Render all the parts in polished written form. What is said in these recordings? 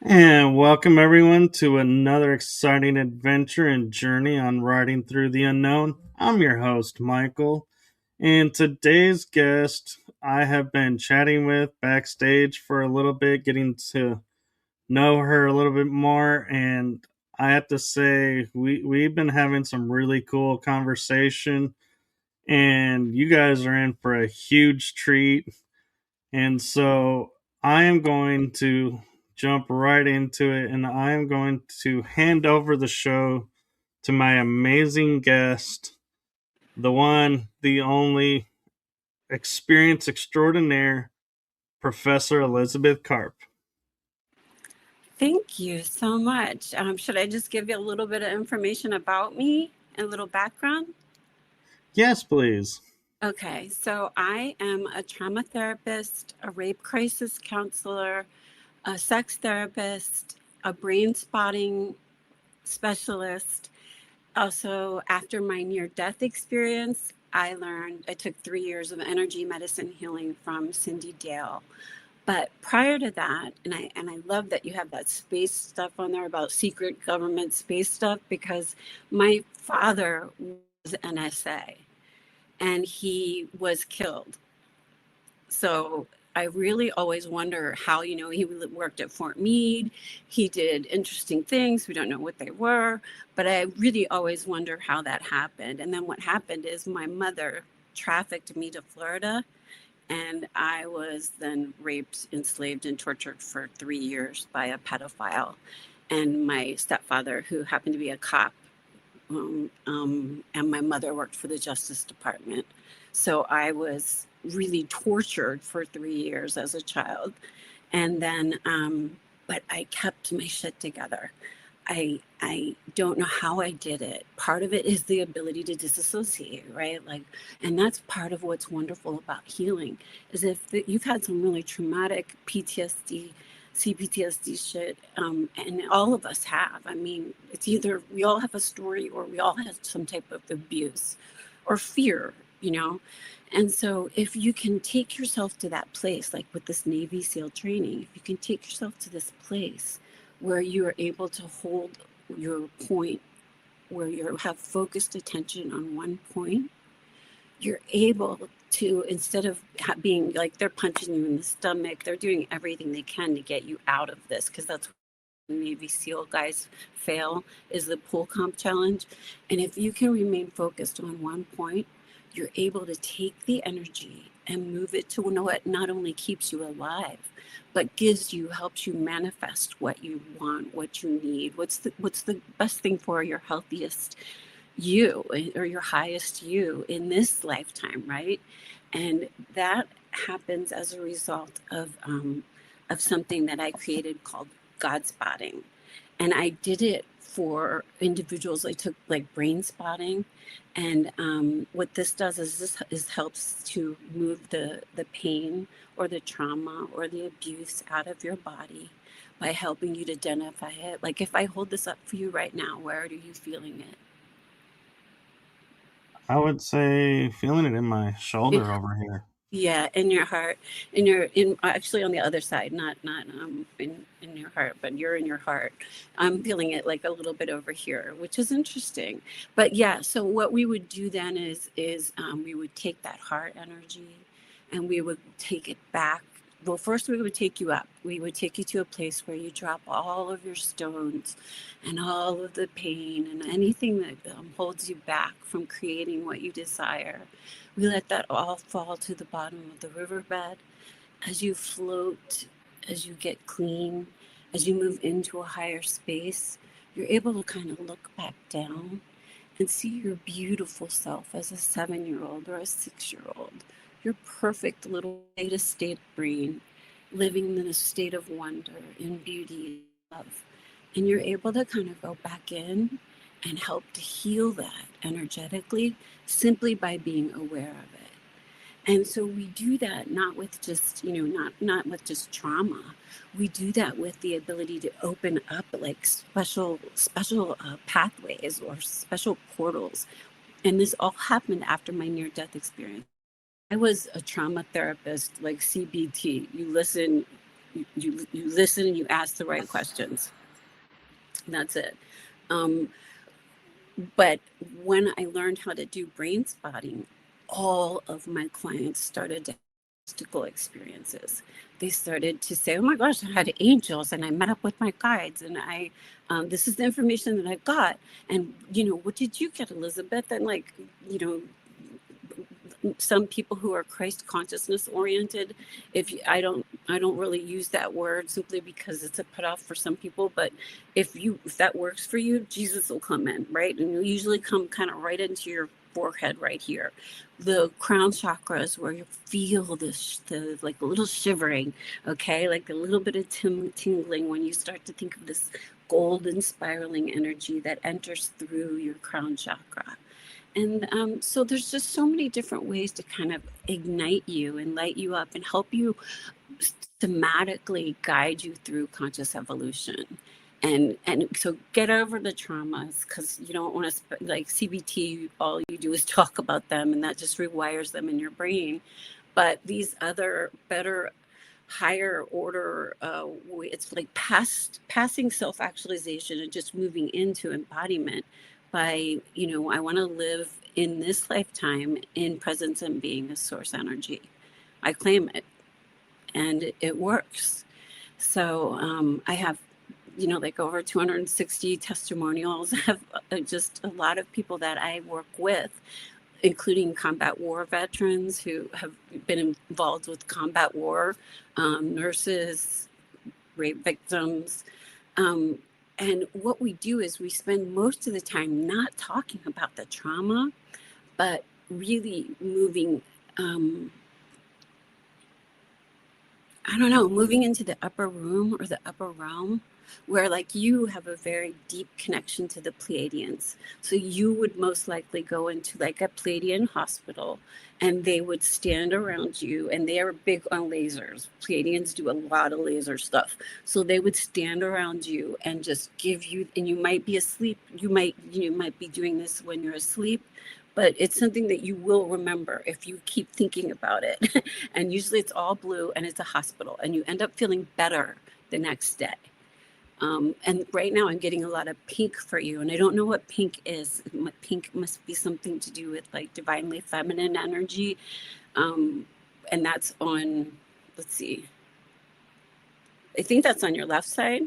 And welcome everyone to another exciting adventure and journey on riding through the unknown. I'm your host, Michael, and today's guest I have been chatting with backstage for a little bit, getting to know her a little bit more. And I have to say, we've been having some really cool conversation, and you guys are in for a huge treat. And so I am going to jump right into it, and I am going to hand over the show to my amazing guest, the one, the only, experience extraordinaire, Professor Elizabeth Karp. Thank you so much. Should I just give you a little bit of information about me and a little background? Yes, please. Okay, so I am a trauma therapist, a rape crisis counselor, a sex therapist, a brain spotting specialist. Also, after my near death experience, I took 3 years of energy medicine healing from Cindy Dale. But prior to that, and I love that you have that space stuff on there about secret government space stuff, because my father was NSA and he was killed. So I really always wonder how, he worked at Fort Meade. He did interesting things. We don't know what they were, but I really always wonder how that happened. And then what happened is my mother trafficked me to Florida, and I was then raped, enslaved, and tortured for 3 years by a pedophile. And my stepfather, who happened to be a cop, and my mother worked for the Justice Department. So I was really tortured for 3 years as a child. And then, but I kept my shit together. I don't know how I did it. Part of it is the ability to disassociate, right? Like, and that's part of what's wonderful about healing is if you've had some really traumatic PTSD, CPTSD shit, and all of us have. I mean, it's either we all have a story or we all have some type of abuse or fear, you know? And so if you can take yourself to that place, like with this Navy SEAL training, if you can take yourself to this place where you are able to hold your point, where you have focused attention on one point, you're able to, instead of being like they're punching you in the stomach, they're doing everything they can to get you out of this, because that's what Navy SEAL guys fail, is the pull comp challenge. And if you can remain focused on one point, you're able to take the energy and move it to what not only keeps you alive, but helps you manifest what you want, what you need, what's the best thing for your healthiest you, or your highest you in this lifetime, right? And that happens as a result of something that I created called God spotting. And I did it for individuals. I took like brain spotting, and what this does is this helps to move the pain or the trauma or the abuse out of your body by helping you to identify it. Like if I hold this up for you right now, where are you feeling I would say feeling it in my it? shoulder over here. Yeah, in your heart, in actually on the other side, not in your heart, but you're in your heart. I'm feeling it like a little bit over here, which is interesting. But yeah, so what we would do then is we would take that heart energy, and we would take it back. Well, first we would take you up. We would take you to a place where you drop all of your stones and all of the pain and anything that holds you back from creating what you desire. We let that all fall to the bottom of the riverbed. As you float, as you get clean, as you move into a higher space, you're able to kind of look back down and see your beautiful self as a 7-year-old or a 6-year-old. Your perfect little state brain, living in a state of wonder, in beauty, love. And you're able to kind of go back in and help to heal that energetically simply by being aware of it. And so we do that not with just, not with just trauma. We do that with the ability to open up like special pathways or special portals. And this all happened after my near-death experience. I was a trauma therapist, like CBT. You listen, you listen and you ask the right questions. That's it. Um, but when I learned how to do brain spotting, all of my clients started to have mystical experiences. They started to say, "Oh my gosh, I had angels, and I met up with my guides, and this is the information that I got." And what did you get, Elizabeth? And like, you know, some people who are Christ consciousness oriented, if you, I don't really use that word simply because it's a put off for some people, but if that works for you, Jesus will come in, right? And you'll usually come kind of right into your forehead right here. The crown chakra is where you feel the like a little shivering, okay, like a little bit of tingling when you start to think of this golden spiraling energy that enters through your crown chakra. And so there's just so many different ways to kind of ignite you and light you up and help you systematically guide you through conscious evolution. And so get over the traumas, because you don't want to like CBT, all you do is talk about them, and that just rewires them in your brain. But these other better, higher order, it's like passing self-actualization and just moving into embodiment by, I want to live in this lifetime in presence and being a source energy. I claim it, and it works. So I have, like over 260 testimonials. I have just a lot of people that I work with, including combat war veterans who have been involved with combat war, nurses, rape victims. And what we do is we spend most of the time not talking about the trauma, but really moving, moving into the upper room or the upper realm, where like you have a very deep connection to the Pleiadians. So you would most likely go into like a Pleiadian hospital, and they would stand around you, and they are big on lasers. Pleiadians do a lot of laser stuff. So they would stand around you and just give you, and you might be asleep. You might be doing this when you're asleep, but it's something that you will remember if you keep thinking about it. And usually it's all blue and it's a hospital, and you end up feeling better the next day. And right now I'm getting a lot of pink for you, and I don't know what pink is. Pink must be something to do with like divinely feminine energy. And that's on, let's see, I think that's on your left side,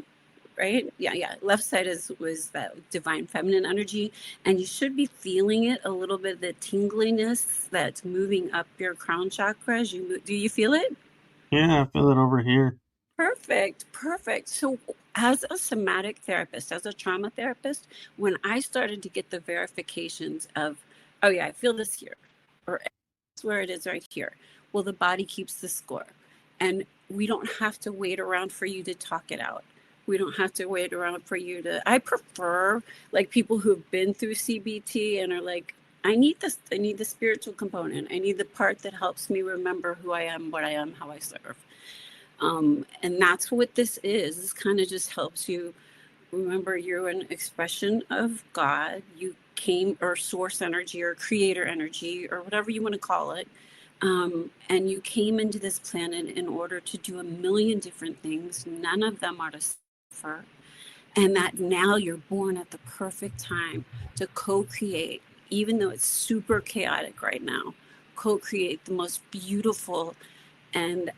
right? Yeah. Left side was that divine feminine energy, and you should be feeling it a little bit, the tingliness that's moving up your crown chakra. Do you feel it? Yeah, I feel it over here. Perfect. So, as a somatic therapist, as a trauma therapist, when I started to get the verifications of, oh yeah, I feel this here, or that's where it is right here. Well, the body keeps the score, and we don't have to wait around for you to talk it out. We don't have to wait around for you to. I prefer like people who've been through CBT and are like, I need this. I need the spiritual component. I need the part that helps me remember who I am, what I am, how I serve. And that's what this is. This kind of just helps you remember you're an expression of God. You came, or source energy, or creator energy, or whatever you want to call it. And you came into this planet in order to do a million different things. None of them are to suffer. And that now you're born at the perfect time to co-create, even though it's super chaotic right now, co-create the most beautiful and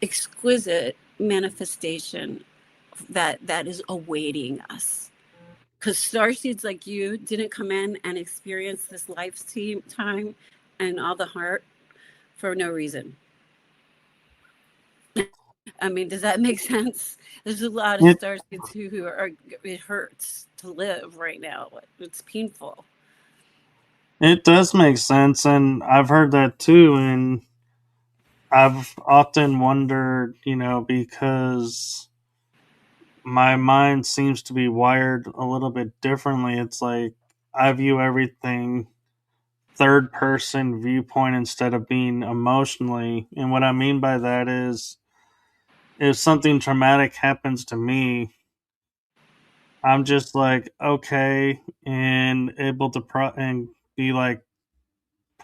exquisite manifestation that is awaiting us, because starseeds like you didn't come in and experience this lifetime and all the heart for no reason. I mean, does that make sense? There's a lot of It starseeds who are, it hurts to live right now. It's painful. it does make sense, and I've heard that too, and I've often wondered, because my mind seems to be wired a little bit differently. It's like I view everything third person viewpoint instead of being emotionally. And what I mean by that is if something traumatic happens to me, I'm just like, okay, and able to and be like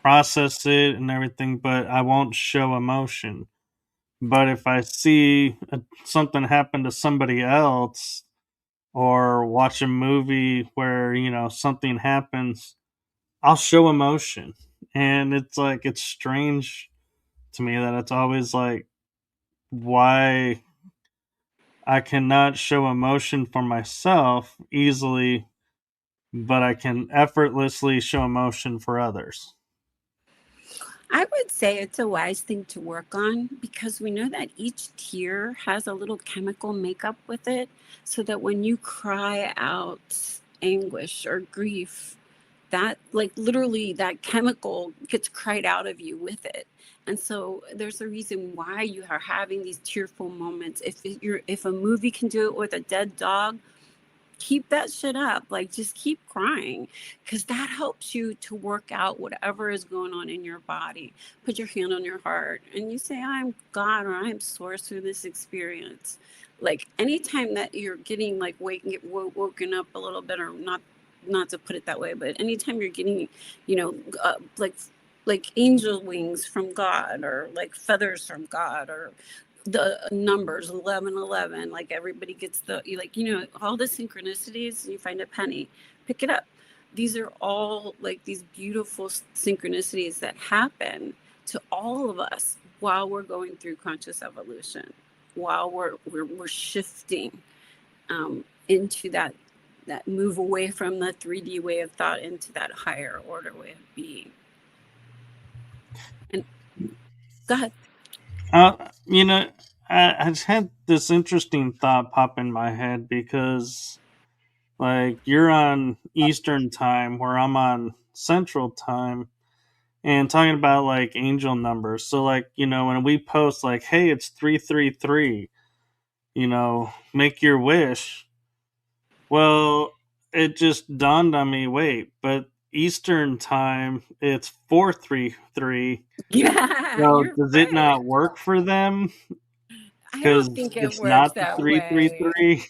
process it and everything, but I won't show emotion. But if I see something happen to somebody else, or watch a movie where, something happens, I'll show emotion. And it's like, it's strange to me that it's always like, why I cannot show emotion for myself easily, but I can effortlessly show emotion for others. I would say it's a wise thing to work on because we know that each tear has a little chemical makeup with it, so that when you cry out anguish or grief, that like literally that chemical gets cried out of you with it. And so there's a reason why you are having these tearful moments. If a movie can do it with a dead dog, keep that shit up. Like, just keep crying, because that helps you to work out whatever is going on in your body. Put your hand on your heart and you say, I'm God, or I'm source through this experience. Like, anytime that you're getting like woken up a little bit, or not to put it that way, but anytime you're getting, you know, like angel wings from God, or like feathers from God, or the numbers 1111, like everybody gets the, like, all the synchronicities, you find a penny, pick it up. These are all like these beautiful synchronicities that happen to all of us while we're going through conscious evolution, while we're shifting into that move away from the 3D way of thought into that higher order way of being. And go ahead. You know, I just had this interesting thought pop in my head because, like, you're on Eastern time where I'm on Central time, and talking about like angel numbers. So, like, when we post, like, hey, it's 333, make your wish. Well, it just dawned on me, wait, but Eastern time, it's 433. Yeah, So, you're does it right. not work for them? I Because don't think it it's works not the that way. 333.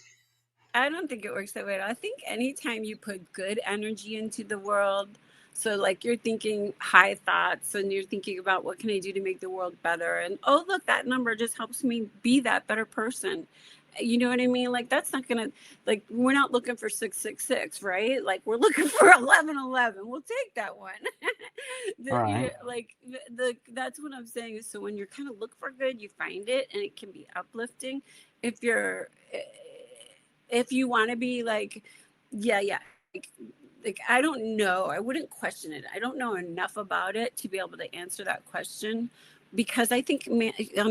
I don't think it works that way. I think anytime you put good energy into the world, so like you're thinking high thoughts and you're thinking about what can I do to make the world better, and oh look, that number just helps me be that better person. You know what I mean? Like, that's not gonna, like, we're not looking for 666, right? Like, we're looking for 1111. We'll take that one. All right. Like that's what I'm saying is, so when you're kind of look for good, you find it, and it can be uplifting. If you're if you want to be like, yeah, like I don't know, I wouldn't question it. I don't know enough about it to be able to answer that question, because I think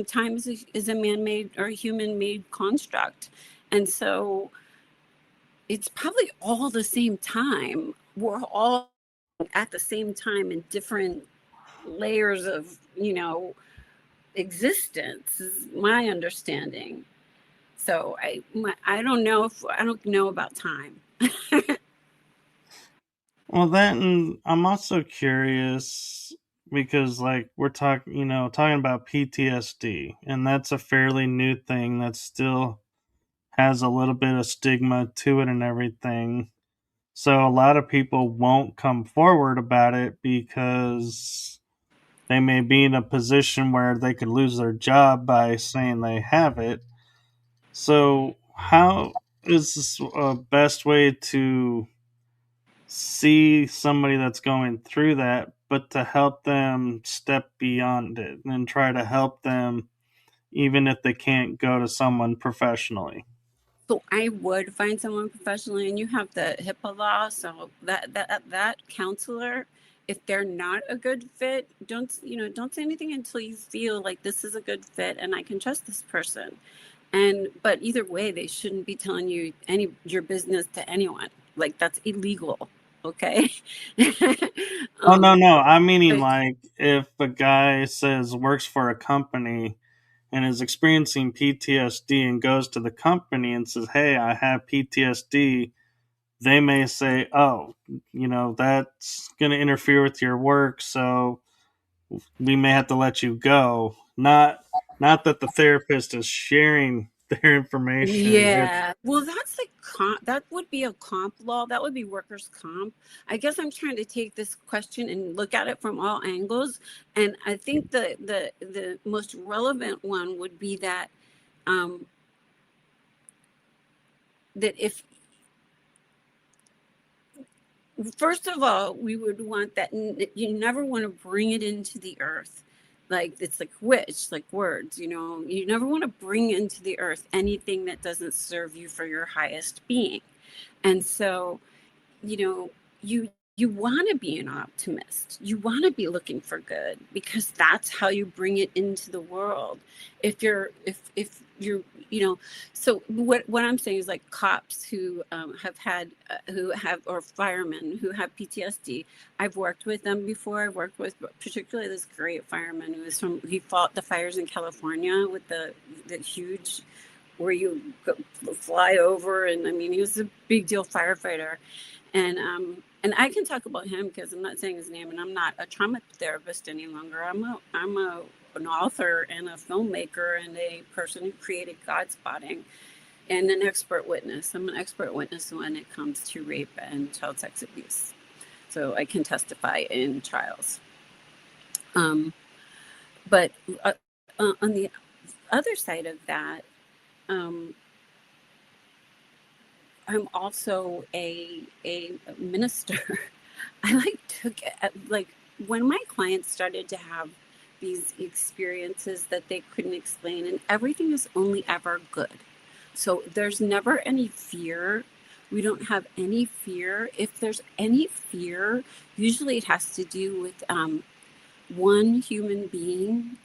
time is a man-made or a human-made construct, and so it's probably all the same time. We're all at the same time in different layers of existence, is my understanding. So I don't know if I don't know about time. Well, then I'm also curious because, like, we're talking about PTSD, and that's a fairly new thing that still has a little bit of stigma to it and everything. So a lot of people won't come forward about it because they may be in a position where they could lose their job by saying they have it. So how is this a best way to see somebody that's going through that, but to help them step beyond it and try to help them even if they can't go to someone professionally? So I would find someone professionally, and you have the HIPAA law, so that counselor, if they're not a good fit, don't say anything until you feel like this is a good fit and I can trust this person. And but either way, they shouldn't be telling you any your business to anyone. Like, that's illegal. Okay. Oh, no, um, no. I'm meaning, but like, if a guy says works for a company and is experiencing PTSD and goes to the company and says, "Hey, I have PTSD," they may say, "Oh, that's going to interfere with your work, so we may have to let you go." Not that the therapist is sharing. their information. Yeah. Well, that's like that would be a comp law. That would be workers' comp. I guess I'm trying to take this question and look at it from all angles. And I think the most relevant one would be that um, that if first of all, we would want that you never want to bring it into the earth. Like it's like witch, like words, you never want to bring into the earth anything that doesn't serve you for your highest being. And so, you know, you want to be an optimist. You want to be looking for good because that's how you bring it into the world. If you're, so what I'm saying is like cops who or firemen who have PTSD. I've worked with them before. I've worked with particularly this great fireman he fought the fires in California with the huge where you fly over, and I mean he was a big deal firefighter, and I can talk about him because I'm not saying his name, and I'm not a trauma therapist any longer. I'm an author and a filmmaker and a person who created God Spotting and an expert witness. I'm an expert witness when it comes to rape and child sex abuse, so I can testify in trials. But on the other side of that, I'm also a minister. I like when my clients started to have these experiences that they couldn't explain, and everything is only ever good. So there's never any fear. We don't have any fear. If there's any fear, usually it has to do with one human being,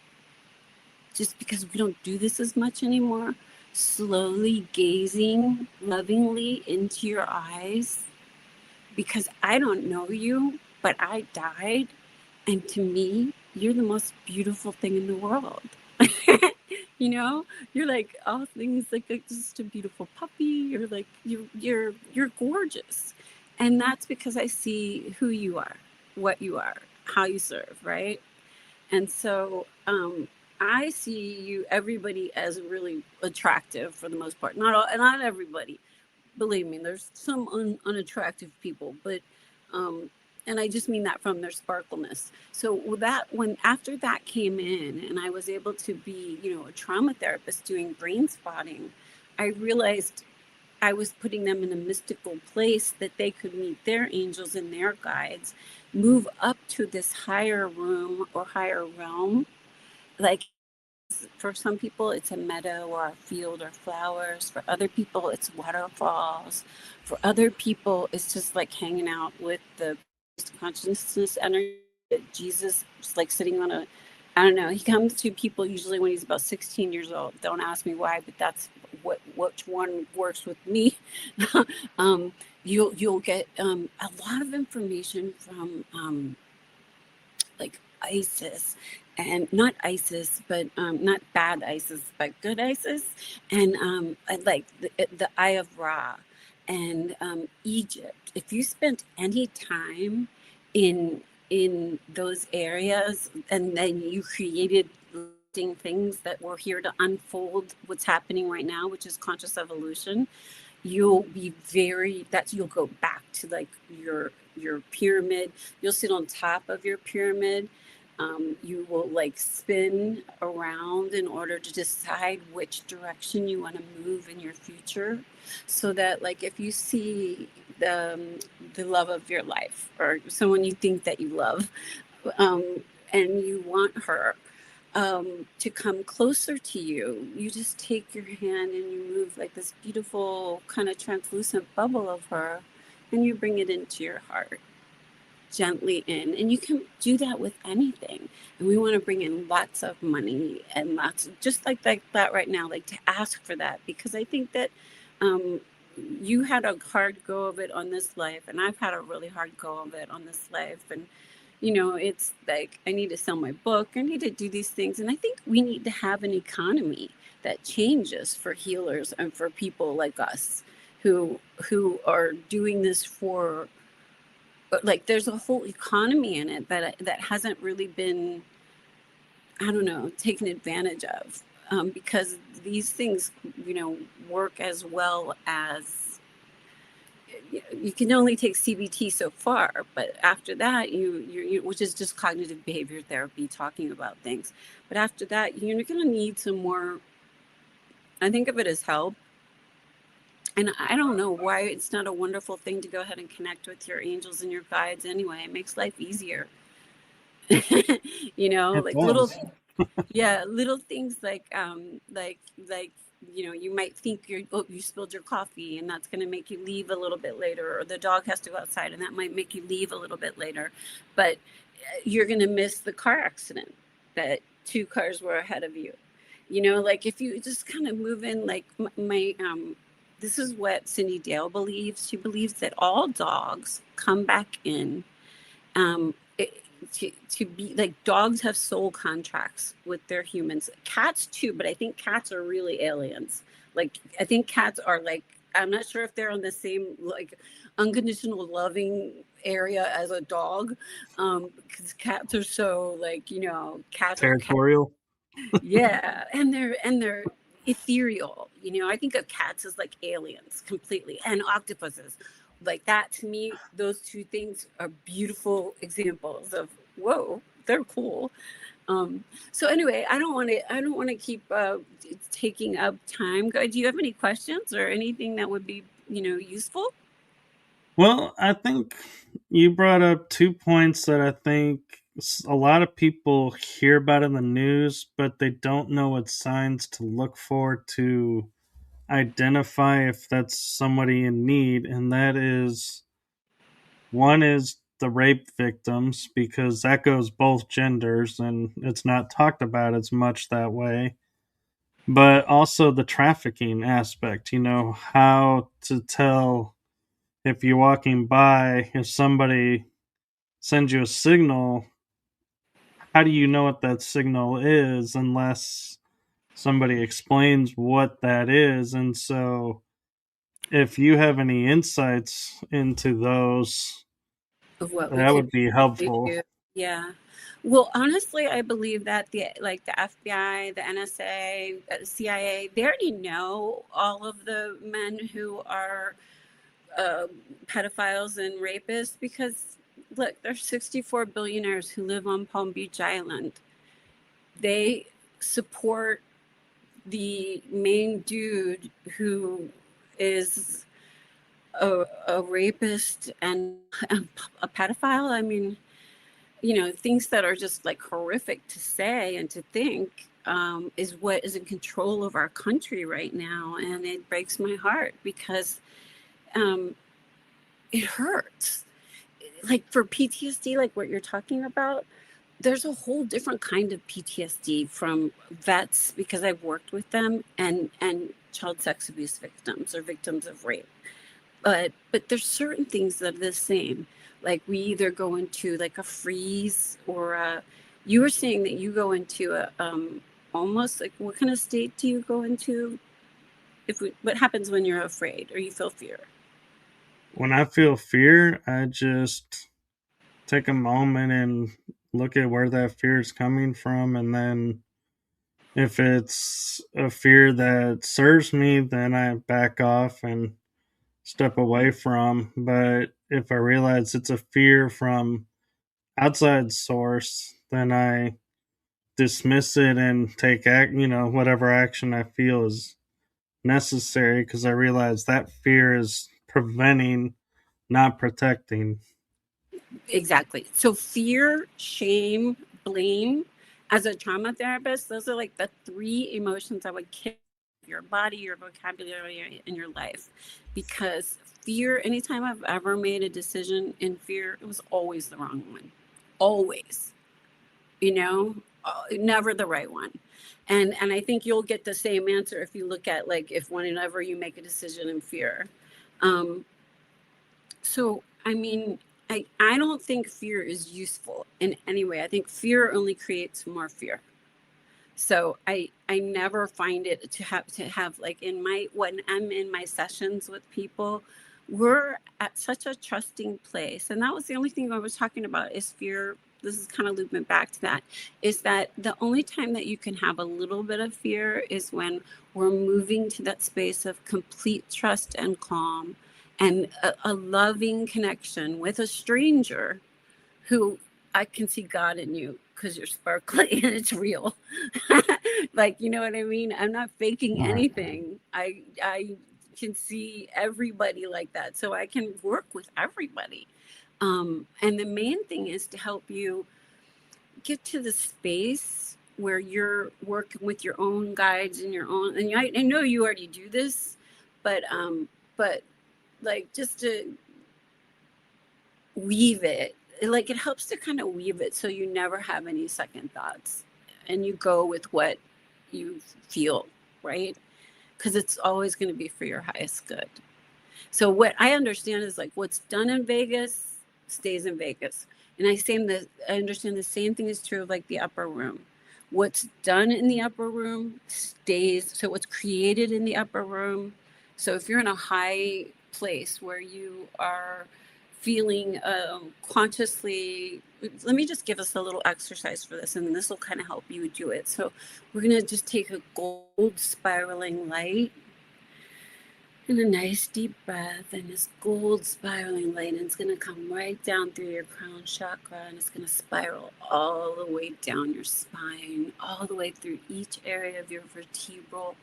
just because we don't do this as much anymore, slowly gazing lovingly into your eyes, because I don't know you, but I died. And to me, you're the most beautiful thing in the world. You're like all things, like just a beautiful puppy. You're like, you're gorgeous. And that's because I see who you are, what you are, how you serve, right? And so I see everybody as really attractive for the most part. Not everybody. Believe me, there's some unattractive people, but and I just mean that from their sparkleness. So after that came in, and I was able to be, a trauma therapist doing brain spotting, I realized I was putting them in a mystical place that they could meet their angels and their guides, move up to this higher room or higher realm. Like for some people, it's a meadow or a field or flowers. For other people, it's waterfalls. For other people, it's just like hanging out with the consciousness energy. Jesus is like sitting on I don't know. He comes to people usually when he's about 16 years old. Don't ask me why, but that's which one works with me. You'll get a lot of information from like ISIS, and not ISIS, but not bad ISIS, but good ISIS, and I like the Eye of Ra, and Egypt. If you spent any time in those areas, and then you created things that were here to unfold what's happening right now, which is conscious evolution, you'll go back to like your pyramid. You'll sit on top of your pyramid. You will like spin around in order to decide which direction you want to move in your future, so that like if you see the love of your life or someone you think that you love, and you want her to come closer to you, you just take your hand and you move like this beautiful kind of translucent bubble of her, and you bring it into your heart gently in. And you can do that with anything. And we want to bring in lots of money and just like that right now, like to ask for that, because I think that you had a hard go of it on this life, and I've had a really hard go of it on this life. And it's like I need to sell my book, I need to do these things, and I think we need to have an economy that changes for healers and for people like us who are doing this for, like, there's a whole economy in it that hasn't really been, I don't know, taken advantage of. because these things, work as well as you can only take CBT so far, but after that, which is just cognitive behavior therapy, talking about things. But after that, you're going to need some more. I think of it as help. And I don't know why it's not a wonderful thing to go ahead and connect with your angels and your guides anyway. It makes life easier. It Like does. little things like you might think you spilled your coffee and that's going to make you leave a little bit later, or the dog has to go outside and that might make you leave a little bit later, but you're going to miss the car accident that two cars were ahead of you. Like if you just kind of move in, like my this is what Cindy Dale believes. She believes that all dogs come back in to be like, dogs have soul contracts with their humans, cats too, but I think cats are really aliens. Like I think cats are like, I'm not sure if they're on the same like unconditional loving area as a dog, because cats are so like, cats are cats. Territorial. Yeah, and they're ethereal. I think of cats as like aliens completely, and octopuses. Like that to me, those two things are beautiful examples of whoa, they're cool. So anyway, I don't want to keep taking up time. Do you have any questions or anything that would be useful? Well, I think you brought up 2 points that I think a lot of people hear about in the news, but they don't know what signs to look for to identify if that's somebody in need. And that is, one is the rape victims, because that goes both genders and it's not talked about as much that way. But also the trafficking aspect, how to tell if you're walking by, if somebody sends you a signal, how do you know what that signal is unless somebody explains what that is? And so, if you have any insights into those, Of what we that could would be possibly helpful. do. Yeah. Well, honestly, I believe that the FBI, the NSA, the CIA, they already know all of the men who are uh, pedophiles and rapists, because look, there's 64 billionaires who live on Palm Beach Island. They support the main dude who is a rapist and a pedophile. I mean, things that are just like horrific to say and to think, is what is in control of our country right now. And it breaks my heart because um, it hurts. Like for PTSD, like what you're talking about, there's a whole different kind of PTSD from vets, because I've worked with them, and child sex abuse victims or victims of rape. But there's certain things that are the same. Like we either go into like a freeze, or you were saying that you go into a almost like, what kind of state do you go into? What happens when you're afraid or you feel fear? When I feel fear, I just take a moment and look at where that fear is coming from. And then if it's a fear that serves me, then I back off and step away from. But if I realize it's a fear from outside source, then I dismiss it and take whatever action I feel is necessary, because I realize that fear is preventing, not protecting. Exactly. So fear, shame, blame. As a trauma therapist, those are like the three emotions I would kill your body, your vocabulary, in your life. Because fear, anytime I've ever made a decision in fear, it was always the wrong one. Always. Never the right one. And I think you'll get the same answer if you look at, like, if whenever you make a decision in fear. Um, so, I mean, I don't think fear is useful in any way. I think fear only creates more fear. So I never find it to have like, when I'm in my sessions with people, we're at such a trusting place. And that was the only thing I was talking about, is fear, this is kind of looping back to that, is that the only time that you can have a little bit of fear is when we're moving to that space of complete trust and calm and a loving connection with a stranger who I can see God in you because you're sparkly and it's real. Like, you know what I mean? I'm not faking Right. anything. I can see everybody like that. So I can work with everybody. And the main thing is to help you get to the space where you're working with your own guides and your own, and I know you already do this, but like just to weave it, like it helps to kind of weave it so you never have any second thoughts and you go with what you feel, right? Because it's always going to be for your highest good. So what I understand is like what's done in Vegas stays in Vegas. And I understand the same thing is true of like the upper room. What's done in the upper room stays. So what's created in the upper room. So if you're in a high place where you are feeling consciously, let me just give us a little exercise for this, and this will kind of help you do it. So we're going to just take a gold spiraling light and a nice deep breath, and this gold spiraling light, and it's going to come right down through your crown chakra, and it's going to spiral all the way down your spine, all the way through each area of your vertebral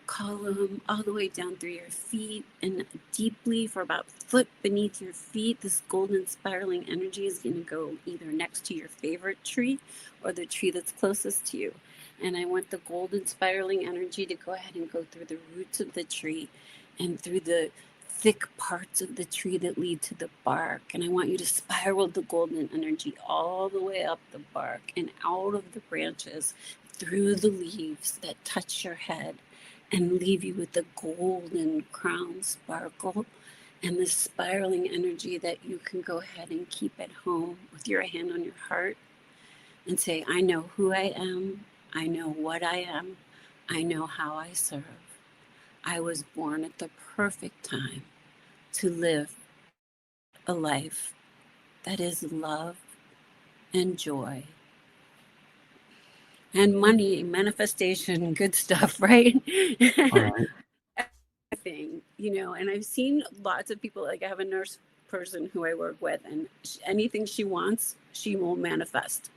column, all the way down through your feet, and deeply for about a foot beneath your feet. This golden spiraling energy is going to go either next to your favorite tree or the tree that's closest to you. And I want the golden spiraling energy to go ahead and go through the roots of the tree and through the thick parts of the tree that lead to the bark. And I want you to spiral the golden energy all the way up the bark and out of the branches, through the leaves that touch your head, and leave you with the golden crown sparkle and the spiraling energy that you can go ahead and keep at home with your hand on your heart and say, I know who I am. I know what I am. I know how I serve. I was born at the perfect time to live a life that is love and joy and money, manifestation, good stuff, right? All right. Thing, and I've seen lots of people, like I have a nurse person who I work with, and anything she wants, she will manifest.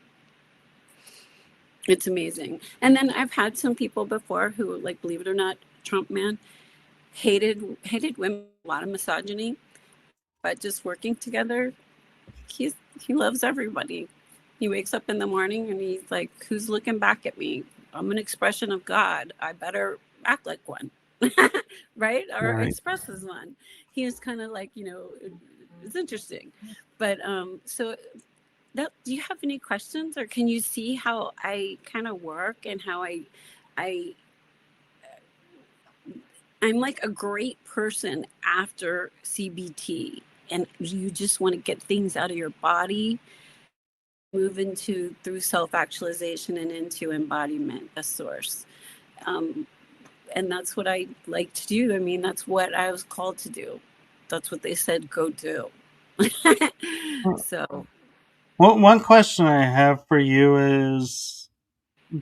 It's amazing. And then I've had some people before who, like, believe it or not, Trump man hated women, a lot of misogyny, but just working together, he loves everybody. He wakes up in the morning and he's like, who's looking back at me? I'm an expression of God. I better act like one. Right? Or Right. express as one. He is kind of like, it's interesting. But so that, do you have any questions, or can you see how I kind of work and how I I'm like a great person after CBT, and you just want to get things out of your body, move into through self-actualization and into embodiment, a source. And that's what I like to do. I mean, that's what I was called to do. That's what they said, go do. So, Well, one question I have for you is,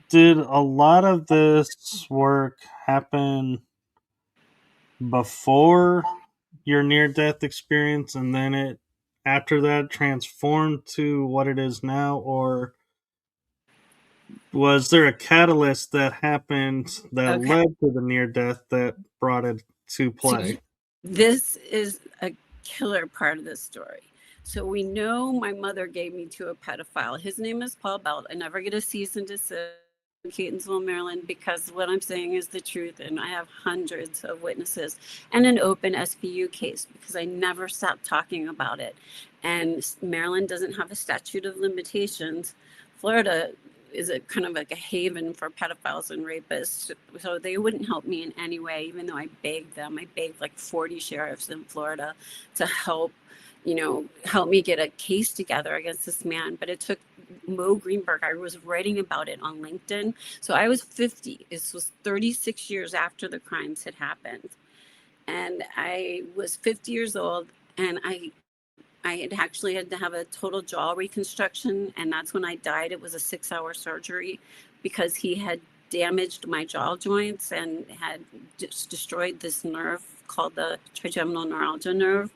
did a lot of this work happen before your near death experience and then it after that transformed to what it is now, or was there a catalyst that happened that okay. led to the near death that brought it to So play? this is a killer part of this story. So we know my mother gave me to a pedophile. His name is Paul Belt. I never get a cease and desist in Catonsville, Maryland, because what I'm saying is the truth, and I have hundreds of witnesses and an open SVU case because I never stopped talking about it. And Maryland doesn't have a statute of limitations. Florida is a kind of like a haven for pedophiles and rapists. So they wouldn't help me in any way, even though I begged them. I begged like 40 sheriffs in Florida to help, help me get a case together against this man. But it took Mo Greenberg. I was writing about it on LinkedIn. So I was 50. This was 36 years after the crimes had happened. And I was 50 years old, and I I had actually had to have a total jaw reconstruction, and that's when I died. It was a 6-hour surgery because he had damaged my jaw joints and had just destroyed this nerve called the trigeminal neuralgia nerve.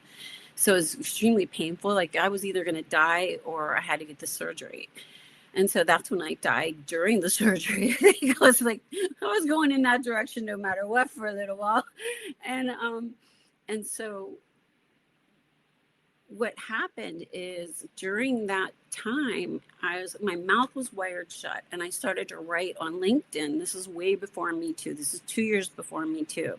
So it was extremely painful. Like I was either going to die or I had to get the surgery. And so that's when I died during the surgery. I was like, I was going in that direction no matter what for a little while. And so what happened is during that time, my mouth was wired shut, and I started to write on LinkedIn. This is way before Me Too. This is 2 years before Me Too,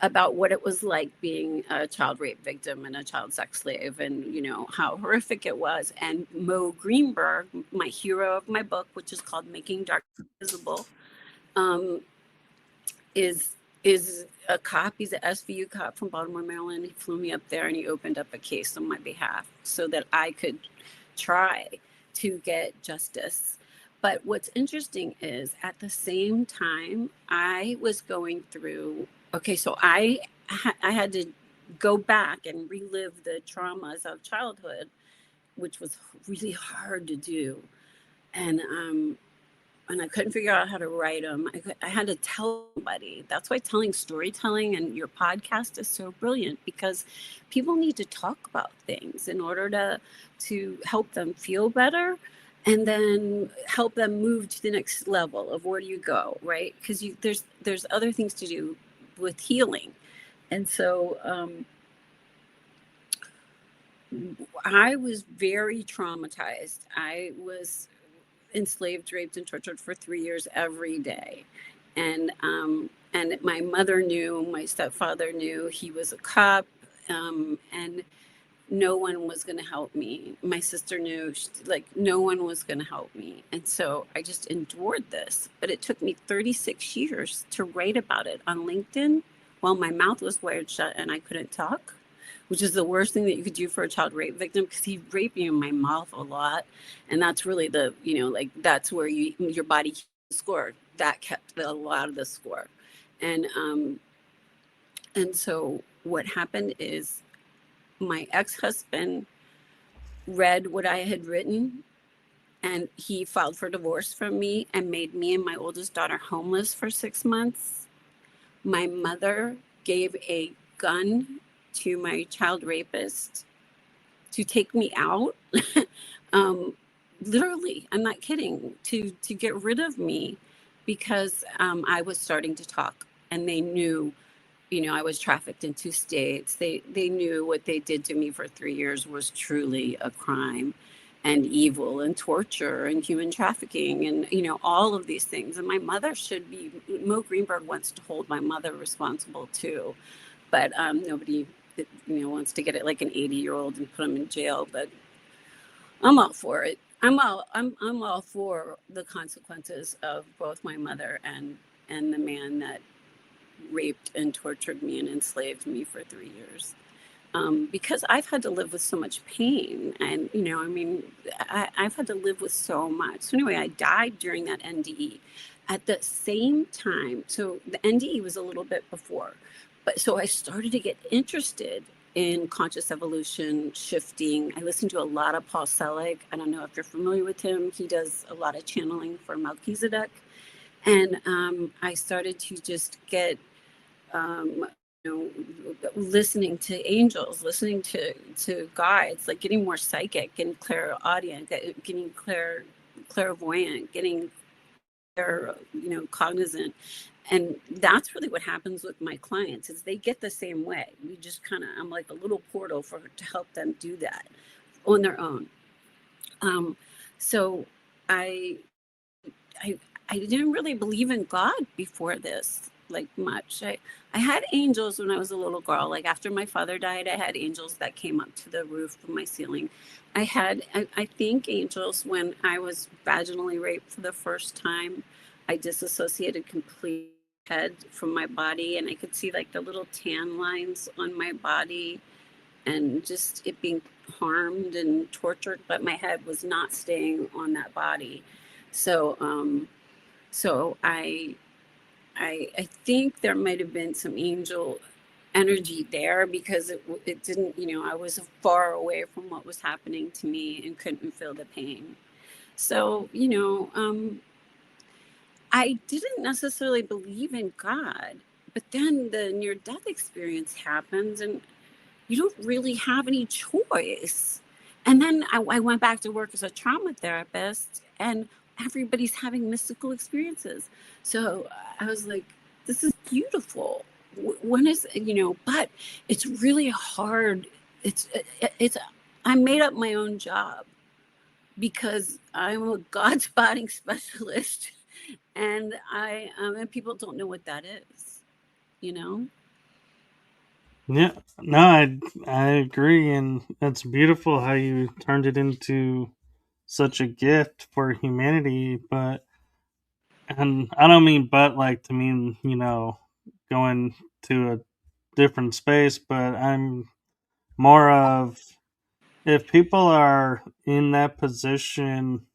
about what it was like being a child rape victim and a child sex slave, and how horrific it was. And Mo Greenberg, my hero of my book, which is called Making Dark Visible, um, is a cop. He's an SVU cop from Baltimore, Maryland. He flew me up there and he opened up a case on my behalf so that I could try to get justice. But what's interesting is at the same time, I was going through, so I had to go back and relive the traumas of childhood, which was really hard to do. And I couldn't figure out how to write them. I had to tell somebody. That's why telling storytelling and your podcast is so brilliant, because people need to talk about things in order to help them feel better, and then help them move to the next level of where do you go, right? Because there's other things to do with healing. And so I was very traumatized. I was enslaved, raped, and tortured for 3 years every day. And my mother knew, my stepfather knew, he was a cop, and no one was going to help me. My sister knew, no one was going to help me. And so I just endured this. But it took me 36 years to write about it on LinkedIn while my mouth was wired shut and I couldn't talk, which is the worst thing that you could do for a child rape victim, because he raped me in my mouth a lot. And that's really that's where your body keeps the score. That kept a lot of the score. And so what happened is my ex-husband read what I had written, and he filed for divorce from me and made me and my oldest daughter homeless for 6 months. My mother gave a gun to my child rapist to take me out. Literally, I'm not kidding, to get rid of me, because I was starting to talk, and they knew, I was trafficked in 2 states. They knew what they did to me for 3 years was truly a crime and evil and torture and human trafficking and, all of these things. And my mother should be, Mo Greenberg wants to hold my mother responsible too. But nobody, wants to get it like an 80-year-old and put him in jail. But I'm all for it. I'm all for the consequences of both my mother and the man that raped and tortured me and enslaved me for 3 years. Because I've had to live with so much pain, and I've had to live with so much. So anyway, I died during that NDE. At the same time, so the NDE was a little bit before, but so I started to get interested in conscious evolution, shifting. I listened to a lot of Paul Selig. I don't know if you're familiar with him. He does a lot of channeling for Melchizedek. And I started to just get, listening to angels, listening to guides, like getting more psychic and clairaudient, getting clairvoyant, getting cognizant. And that's really what happens with my clients, is they get the same way. We just I'm like a little portal to help them do that on their own. So I didn't really believe in God before this, like much. I had angels when I was a little girl. Like after my father died, I had angels that came up to the roof of my ceiling. I think angels when I was vaginally raped for the first time. I disassociated completely head from my body, and I could see like the little tan lines on my body and just it being harmed and tortured, but my head was not staying on that body. So I think there might have been some angel energy there because it didn't, I was far away from what was happening to me and couldn't feel the pain. So, I didn't necessarily believe in God, but then the near death experience happens and you don't really have any choice. And then I went back to work as a trauma therapist, and everybody's having mystical experiences. So I was like, this is beautiful. When is, but it's really hard. It's, I made up my own job because I'm a God spotting specialist, and and people don't know what that is, you know? Yeah, no, I agree, and it's beautiful how you turned it into such a gift for humanity. But, and I don't mean but like to mean going to a different space, but I'm more of, if people are in that position,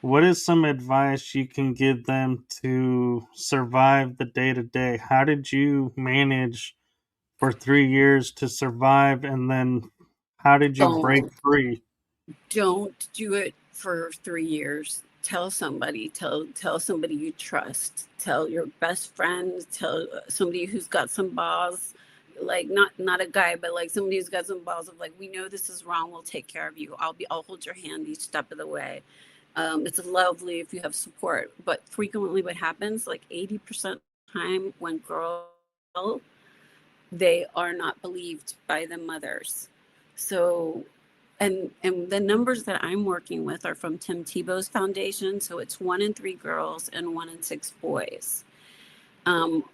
what is some advice you can give them to survive the day to day? How did you manage for 3 years to survive, and then how did you break Don't free? don't do it for 3 years. Tell somebody you trust. Tell your best friend. Tell somebody who's got some balls, like not a guy, but like somebody who's got some balls of like, we know this is wrong. We'll take care of you. I'll hold your hand each step of the way. It's lovely if you have support, but frequently what happens, like 80% of the time when girls, they are not believed by the mothers. So, and the numbers that I'm working with are from Tim Tebow's foundation. So it's 1 in 3 girls and 1 in 6 boys. Um,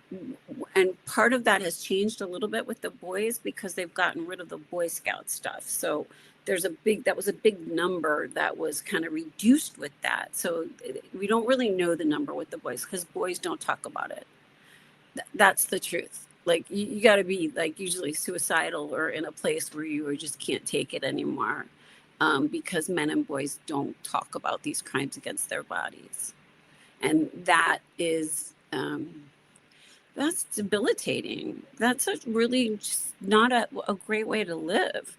and part of that has changed a little bit with the boys because they've gotten rid of the Boy Scout stuff. So that was a big number that was kind of reduced with that. So we don't really know the number with the boys because boys don't talk about it. That's the truth. Like you got to be like usually suicidal or in a place where you just can't take it anymore, because men and boys don't talk about these crimes against their bodies, and that's debilitating. That's really just not a great way to live.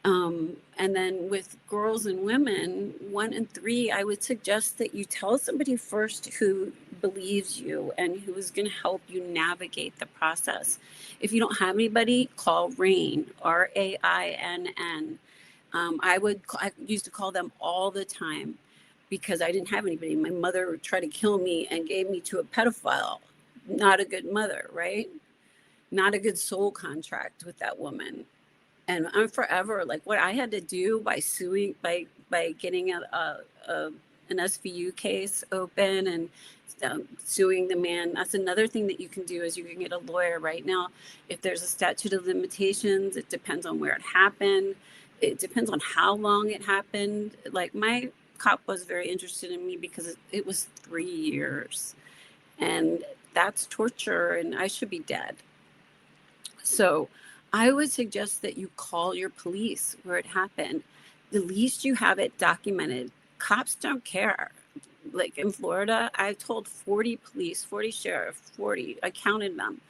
And then with girls and women, 1 in 3, I would suggest that you tell somebody first who believes you and who is going to help you navigate the process. If you don't have anybody, call RAINN, RAINN. I used to call them all the time because I didn't have anybody. My mother tried to kill me and gave me to a pedophile. Not a good mother, right? Not a good soul contract with that woman. And I'm forever like what I had to do by suing, by getting an SVU case open and suing the man. That's another thing that you can do is you can get a lawyer right now. If there's a statute of limitations, it depends on where it happened. It depends on how long it happened. Like my cop was very interested in me because it was 3 years, and that's torture, and I should be dead. So I would suggest that you call your police where it happened. The least you have it documented. Cops don't care. Like in Florida, I told 40 police, 40 sheriff, 40, I counted them,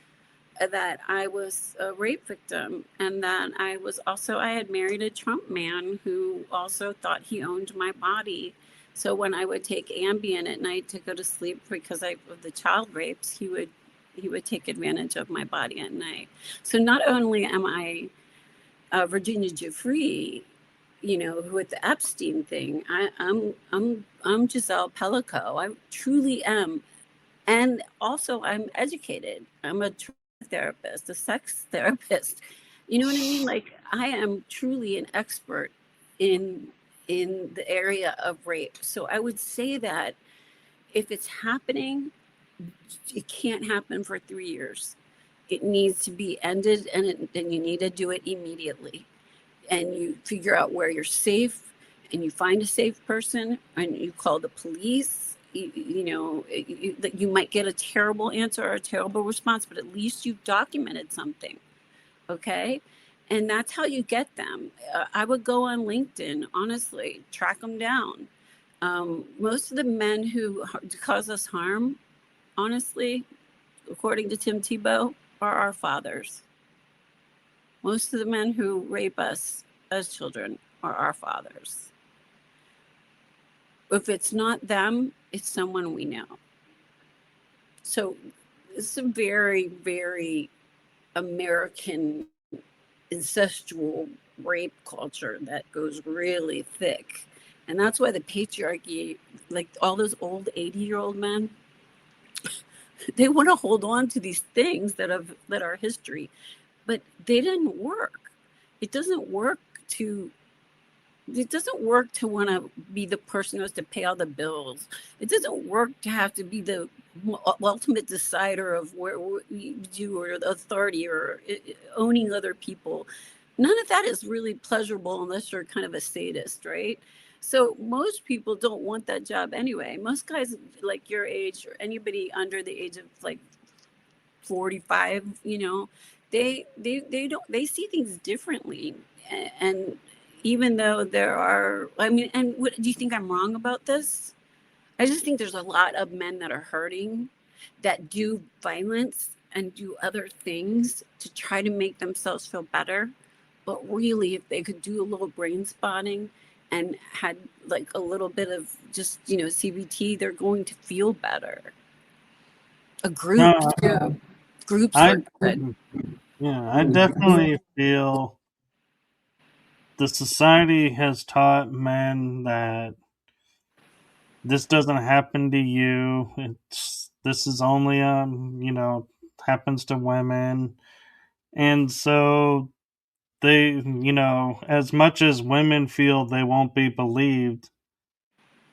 that I was a rape victim and that I had married a Trump man who also thought he owned my body. So when I would take Ambien at night to go to sleep because of the child rapes, he would take advantage of my body at night. So not only am I Virginia Giuffre, with the Epstein thing, I'm Giselle Pellico. I truly am, and also I'm educated. I'm a therapist, a sex therapist. You know what I mean? Like I am truly an expert in the area of rape. So I would say that if it's happening, it can't happen for 3 years. It needs to be ended, and you need to do it immediately. And you figure out where you're safe, and you find a safe person, and you call the police. You might get a terrible answer or a terrible response, but at least you've documented something. Okay. And that's how you get them. I would go on LinkedIn, honestly, track them down. Most of the men who cause us harm, honestly, according to Tim Tebow, are our fathers. Most of the men who rape us as children are our fathers. If it's not them, it's someone we know. So it's a very, very American incestual rape culture that goes really thick. And that's why the patriarchy, like all those old 80-year-old men, they want to hold on to these things that are history, but they didn't work. It doesn't work to it doesn't work to want to be the person who has to pay all the bills. It doesn't work to have to be the ultimate decider of where you or the authority or owning other people. None of that is really pleasurable unless you're kind of a sadist, right? So most people don't want that job anyway. Most guys like your age or anybody under the age of like 45, they don't they see things differently. And even though there are, I mean, and what do you think I'm wrong about this? I just think there's a lot of men that are hurting, that do violence and do other things to try to make themselves feel better. But really, if they could do a little brain spotting and had like a little bit of just, CBT, they're going to feel better. A group No, too. Groups I are good. yeah, I definitely feel the society has taught men that this doesn't happen to you. This is only happens to women. And so they, as much as women feel they won't be believed,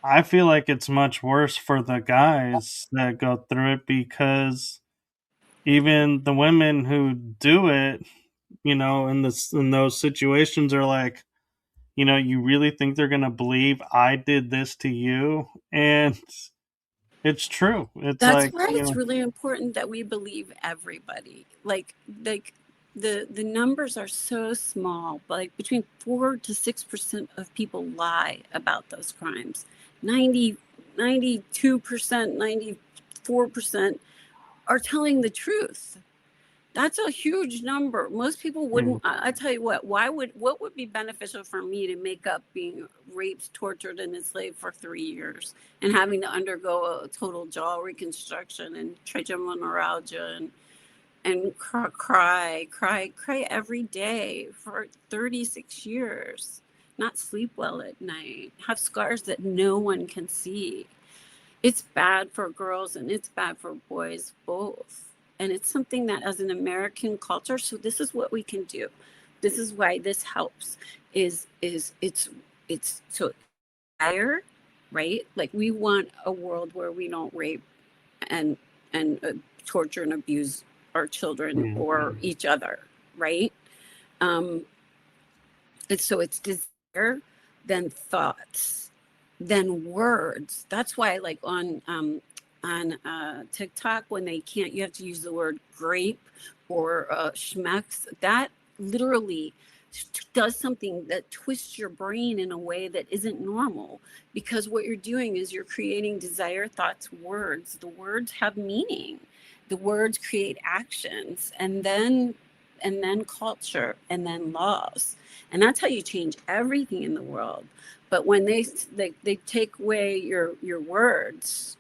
I feel like it's much worse for the guys that go through it, because even the women who do it, in those situations are like, you really think they're going to believe I did this to you? And it's true. It's That's like, why it's really important that we believe everybody. Like the numbers are so small, but like between 4 to 6% of people lie about those crimes. 92%, 94% are telling the truth. That's a huge number. Most people mm, wouldn't. I tell you what. What would be beneficial for me to make up being raped, tortured, and enslaved for 3 years, and having to undergo a total jaw reconstruction and trigeminal neuralgia and cry every day for 36 years, not sleep well at night, have scars that no one can see. It's bad for girls and it's bad for boys both. And it's something that as an American culture, so this is what we can do. This is why this helps is it's so higher, right? Like we want a world where we don't rape and and torture and abuse our children mm, or each other, right? Um, it's desire, then thoughts, then words. That's why, like on TikTok, when they can't, you have to use the word grape or schmecks. That literally does something that twists your brain in a way that isn't normal, because what you're doing is you're creating desire, thoughts, words. The words have meaning. The words create actions, and then culture, and then laws, and that's how you change everything in the world. But when they take away your words,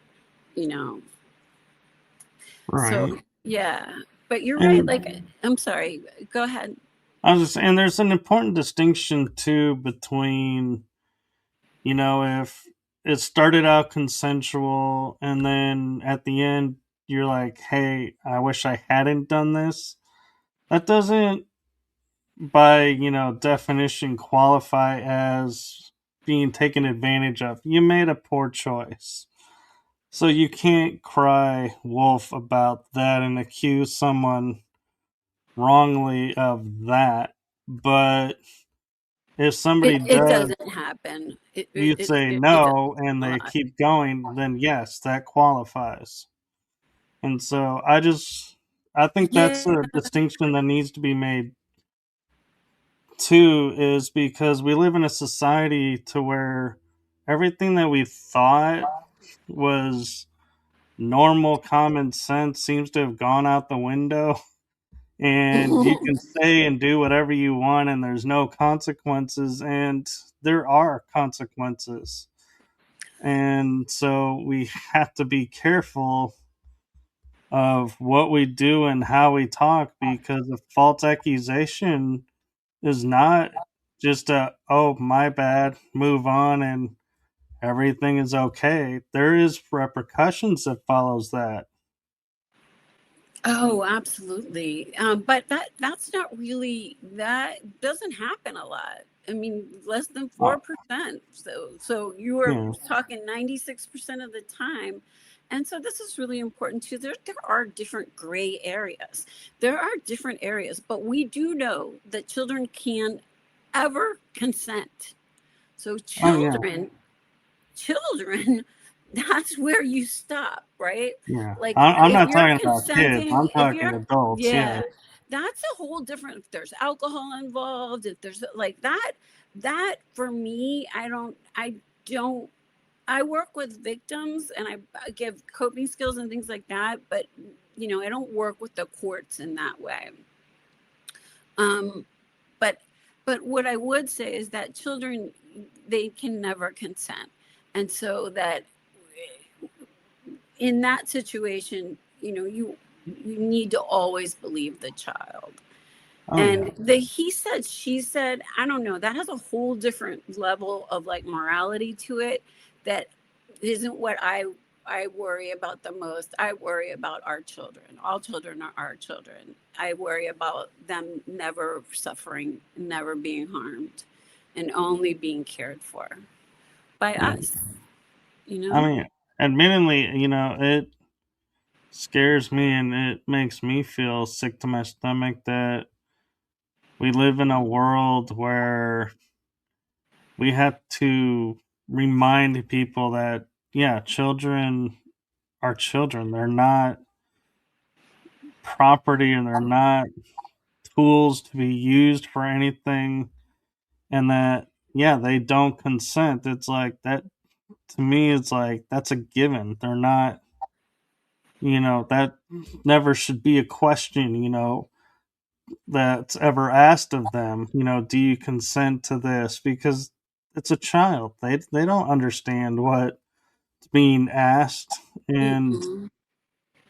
you know right. so yeah. But you're right, And like, I'm sorry, go ahead. I was just saying, there's an important distinction too between, if it started out consensual and then at the end you're like, hey, I wish I hadn't done this. That doesn't, by definition, qualify as being taken advantage of. You made a poor choice, so you can't cry wolf about that and accuse someone wrongly of that. But if somebody It does, doesn't happen. you say It does no and a they lot. keep going, then yes, that qualifies. And so I think that's Yeah, a distinction that needs to be made too, is because we live in a society to where everything that we thought was normal common sense seems to have gone out the window. and you can say and do whatever you want, and there's no consequences, and there are consequences. And so we have to be careful of what we do and how we talk, because a false accusation is not just a, oh, my bad, move on, and everything is okay. There is repercussions that follows that. Oh, absolutely. But that's not really, that doesn't happen a lot. I mean, less than Oh, 4%. So you are yeah. talking 96% of the time. And so this is really important too. There are different gray areas. There are different areas, but we do know that children can ever consent. So Oh, yeah. children, that's where you stop, right? Yeah. Like I'm if not you're talking about kids. consenting, I'm if talking you're, adults. Yeah. yeah, that's a whole different, if there's alcohol involved, if there's like that for me, I don't, I work with victims and I give coping skills and things like that, but I don't work with the courts in that way. Um, but what I would say is that children, they can never consent, and so that in that situation, you need to always believe the child. Oh, yeah. And the he said, she said, I don't know, that has a whole different level of like morality to it that isn't what I worry about the most. I worry about our children. All children are our children. I worry about them never suffering, never being harmed, and only being cared for by Yeah. us, I mean, admittedly, it scares me and it makes me feel sick to my stomach that we live in a world where we have to remind people that, yeah, children are children. They're not property, and they're not tools to be used for anything, and that, yeah, they don't consent. It's like that to me. It's like that's a given. They're not, that never should be a question, that's ever asked of them. Do you consent to this? Because it's a child. They don't understand what's being asked. And Mm-mm.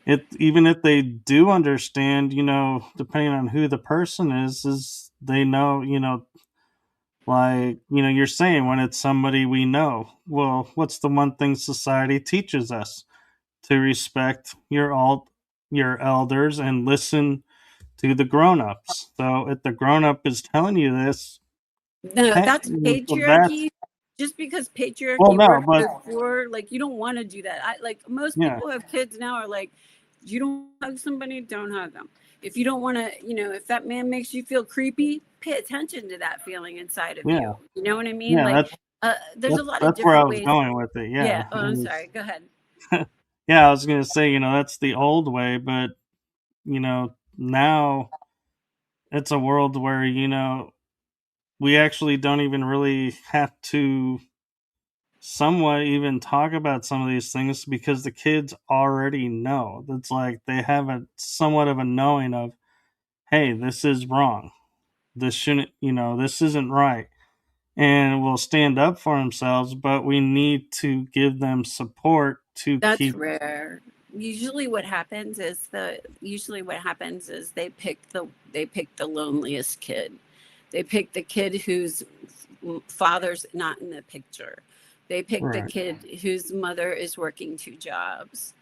it, even if they do understand, depending on who the person is they know, like, you're saying, when it's somebody we know, well, what's the one thing society teaches us? To respect your elders and listen to the grown-ups. So if the grown-up is telling you this, No, hey, that's so that's, patriarchy. Just because well, patriarchy no, worked but before, like you don't want to do that. I like most yeah, people have kids now are like, you don't hug somebody, don't hug them. If you don't want to, if that man makes you feel creepy, pay attention to that feeling inside of yeah, you. You know what I mean? yeah, Like, there's a lot of that's where I different was ways. going with it. Yeah. Yeah, Oh, I'm sorry. Go ahead. yeah, I was gonna say, that's the old way, but now it's a world where we actually don't even really have to somewhat even talk about some of these things, because the kids already know. It's like they have a somewhat of a knowing of, hey, this is wrong. This shouldn't, this isn't right. And will stand up for themselves, but we need to give them support to That's keep. rare. Usually what happens is they pick the loneliest kid. They pick the kid whose father's not in the picture. They pick the Right, kid whose mother is working two jobs.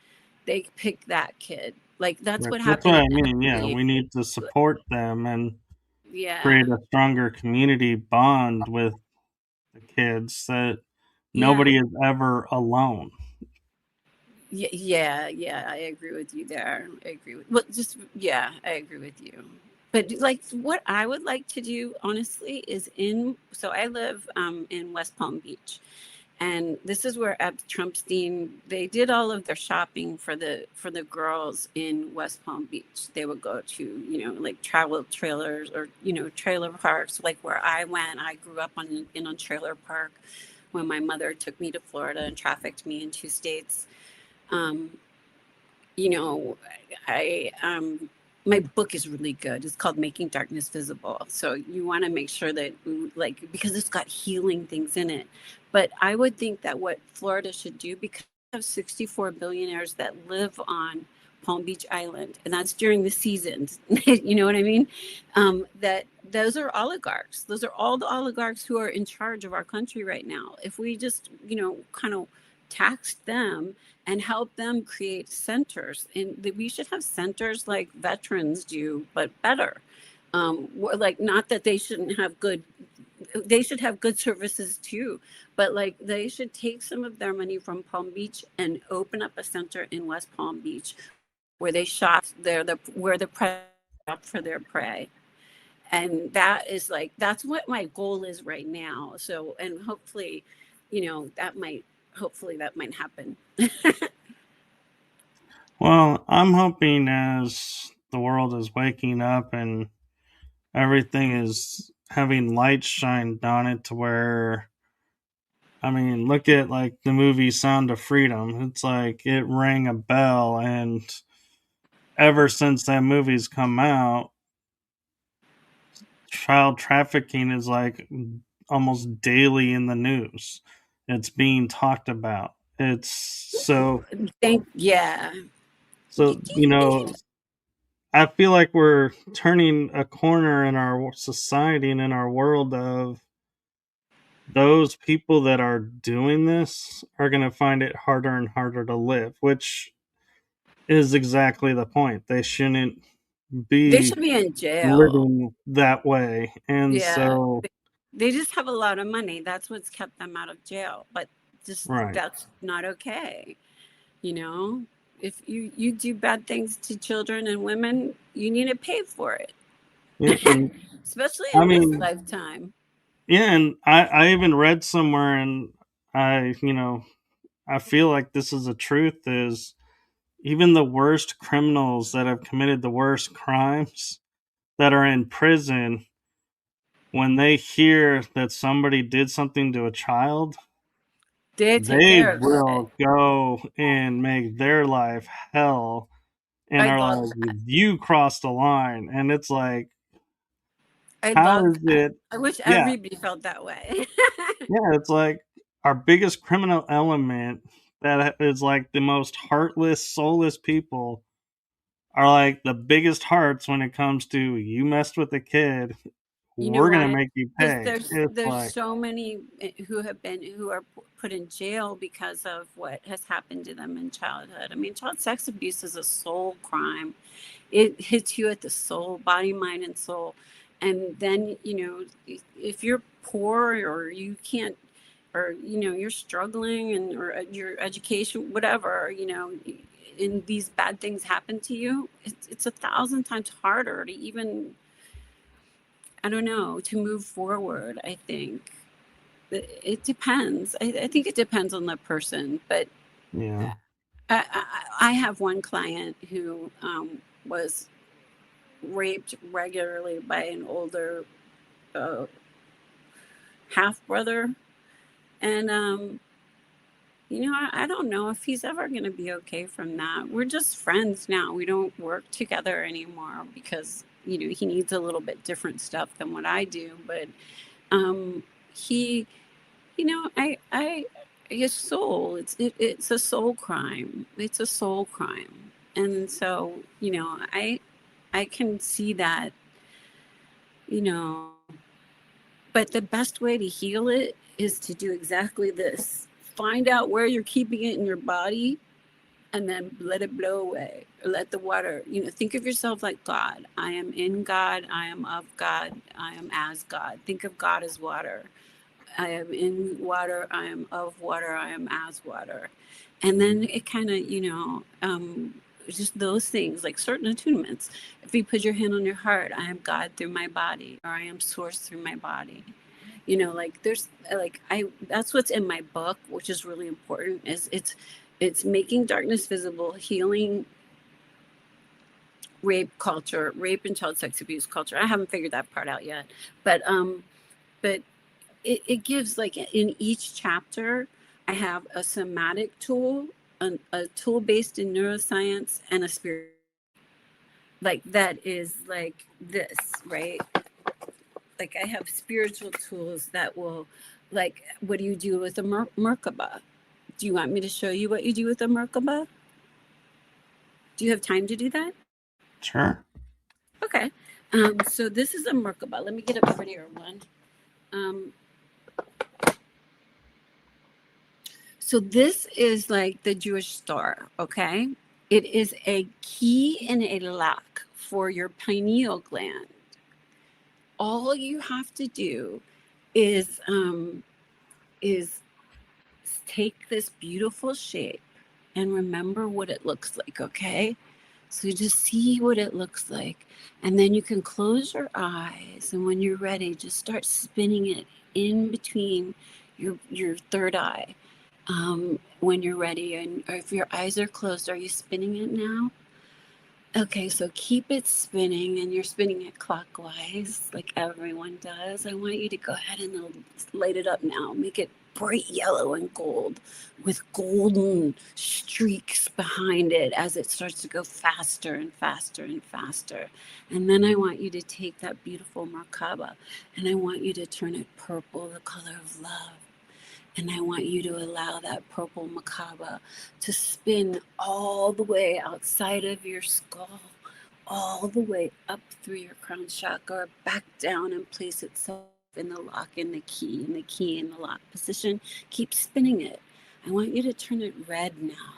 They pick that kid. Like that's right. what That's what happened I mean. to Yeah, me. we need to support them and Yeah. create a stronger community bond with the kids, that Yeah. nobody is ever alone. Yeah, I agree with you there. I agree with, well, just, yeah, I agree with you. But like what I would like to do, honestly, is so I live in West Palm Beach. And this is where at Trumpstein, they did all of their shopping for the girls in West Palm Beach. They would go to, like travel trailers or, trailer parks, like where I went. I grew up in a trailer park when my mother took me to Florida and trafficked me in two states. Um, you know, I my book is really good. It's called Making Darkness Visible. So you want to make sure that, like, because it's got healing things in it. But I would think that what Florida should do, because we have 64 billionaires that live on Palm Beach Island, and that's during the seasons. You know what I mean? That those are oligarchs. Those are all the oligarchs who are in charge of our country right now. If we just, kind of taxed them and help them create centers. And we should have centers like veterans do, but better. Like, not that they shouldn't have they should have good services too, but like they should take some of their money from Palm Beach and open up a center in West Palm Beach where they shop where the prey shop for their prey. And that is like, that's what my goal is right now. So, and hopefully, that might happen. Well, I'm hoping as the world is waking up and everything is having light shined on it to where, I mean, look at like the movie Sound of Freedom. It's like it rang a bell, and ever since that movie's come out, child trafficking is like almost daily in the news. It's being talked about. It's Yeah. so, I feel like we're turning a corner in our society and in our world of those people that are doing this are going to find it harder and harder to live, which is exactly the point. They shouldn't They be should be in jail. living that way. And Yeah. so, They just have a lot of money. That's what's kept them out of jail. But just, right. that's not okay. You know, if you do bad things to children and women, you need to pay for it, Yeah, and especially I in this mean, lifetime. yeah, and I even read somewhere, and I feel like this is the truth, is even the worst criminals that have committed the worst crimes that are in prison, when they hear that somebody did something to a child, They take they care of it. will go and make their life hell and I are love like, that. you crossed the line. And it's like, I how love is that. it? I wish Yeah, everybody felt that way. yeah, it's like our biggest criminal element that is like the most heartless, soulless people are like the biggest hearts when it comes to you messed with a kid, You know we're gonna why? make you Because pay. It's there's like, so many who are put in jail because of what has happened to them in childhood. I mean, child sex abuse is a soul crime. It hits you at the soul, body, mind, and soul. And then, if you're poor, or you can't, or you're struggling, and or your education, whatever, and these bad things happen to you, it's 1,000 times harder to even, I don't know, to move forward. I think it depends. I think it depends on the person. But yeah. I have one client who was raped regularly by an older uh, half brother. And, I don't know if he's ever going to be okay from that. We're just friends now. We don't work together anymore because, he needs a little bit different stuff than what I do. But he, his soul, it's a soul crime. It's a soul crime. And so, I can see that, you know, but the best way to heal it is to do exactly this. Find out where you're keeping it in your body, and then let it blow away, or let the water, think of yourself like God. I am in God. I am of God. I am as God. Think of God as water. I am in water. I am of water. I am as water. And then it kind of, just those things, like certain attunements. If you put your hand on your heart, I am God through my body, or I am source through my body. Like there's like that's what's in my book, which is really important. Is it's making darkness visible, healing rape and child sex abuse culture. I haven't figured that part out yet, but it gives, like, in each chapter, I have a somatic tool, a tool based in neuroscience, and a spirit. like that is like this, right? Like I have spiritual tools that will, like, what do you do with a Merkaba? Do you want me to show you what you do with a Merkaba? Do you have time to do that? Sure. Okay. So this is a Merkaba. Let me get a prettier one. Um, so this is like the Jewish star, okay? It is a key and a lock for your pineal gland. All you have to do is is take this beautiful shape and remember what it looks like, okay? So just see what it looks like. And then you can close your eyes. And when you're ready, just start spinning it in between your third eye when you're ready. And if your eyes are closed, are you spinning it now? Okay, so keep it spinning, and you're spinning it clockwise like everyone does. I want you to go ahead and light it up now. Make it bright yellow and gold with golden streaks behind it as it starts to go faster and faster and faster. And then I want you to take that beautiful Merkaba and I want you to turn it purple, the color of love. And I want you to allow that purple Merkaba to spin all the way outside of your skull, all the way up through your crown chakra, back down and place itself in the lock and the key in the lock position. Keep spinning it. I want you to turn it red now.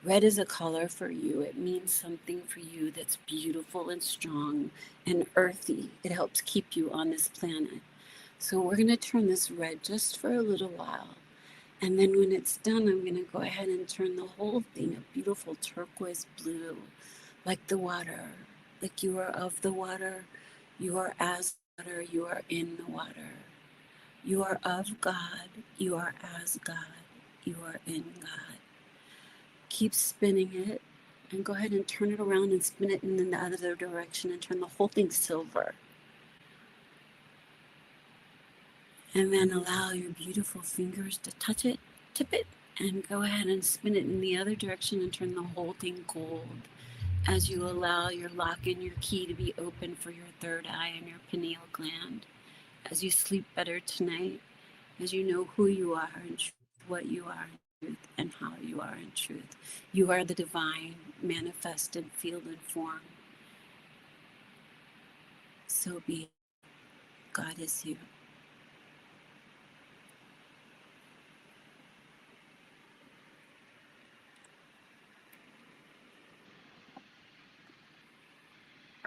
Red is a color for you. It means something for you that's beautiful and strong and earthy. It helps keep you on this planet. So we're going to turn this red just for a little while. And then when it's done, I'm going to go ahead and turn the whole thing a beautiful turquoise blue, like the water, like you are of the water, you are as water, you are in the water. You are of God, you are as God, you are in God. Keep spinning it and go ahead and turn it around and spin it in the other direction and turn the whole thing silver. And then allow your beautiful fingers to touch it, tip it, and go ahead and spin it in the other direction and turn the whole thing gold as you allow your lock and your key to be open for your third eye and your pineal gland. As you sleep better tonight, as you know who you are and what you are in truth and how you are in truth. You are the divine, manifest in field and form. So be it. God is you.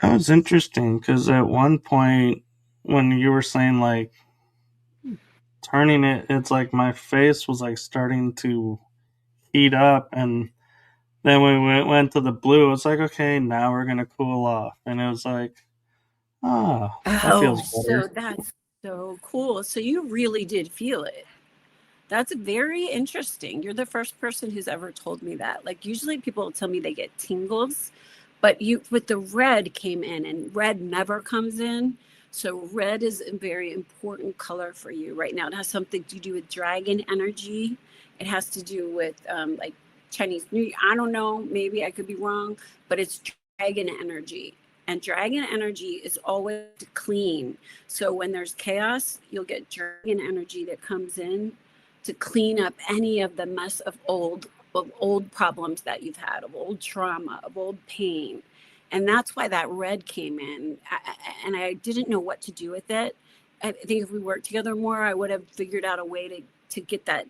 That was interesting because at one point, when you were saying like turning it, it's like my face was like starting to heat up, and then when we went to the blue, it's like, okay, now we're gonna cool off, and it was like, ah, that Oh, feels better. so that's so cool. So you really did feel it. That's very interesting. You're the first person who's ever told me that. Like usually people tell me they get tingles, but you with the red came in and red never comes in. So red is a very important color for you right now. It has something to do with dragon energy. It has to do with like Chinese New Year. I don't know, maybe I could be wrong, but it's dragon energy. And dragon energy is always clean. So when there's chaos, you'll get dragon energy that comes in to clean up any of the mess of old problems that you've had, of old trauma, of old pain. And that's why that red came in. And I didn't know what to do with it. I think if we worked together more, I would have figured out a way to get that,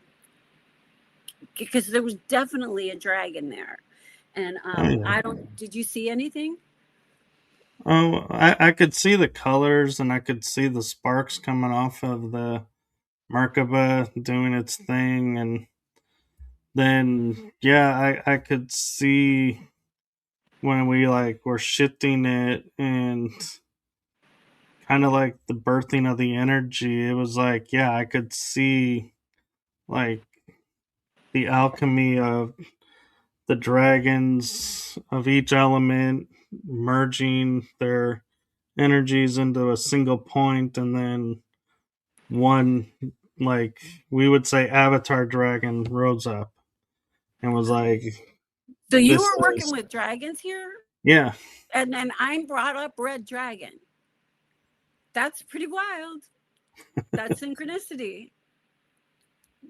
because there was definitely a dragon there. And Oh yeah. I don't, did you see anything? Oh, I could see the colors and I could see the sparks coming off of the Merkaba doing its thing, and then yeah, I could see when we like were shifting it and kind of like the birthing of the energy. It was like, yeah, I could see like the alchemy of the dragons of each element merging their energies into a single point, and then one, like we would say, avatar dragon rose up and was like, So you this were working is with dragons here? Yeah. And then I'm brought up Red Dragon. That's pretty wild. That's synchronicity.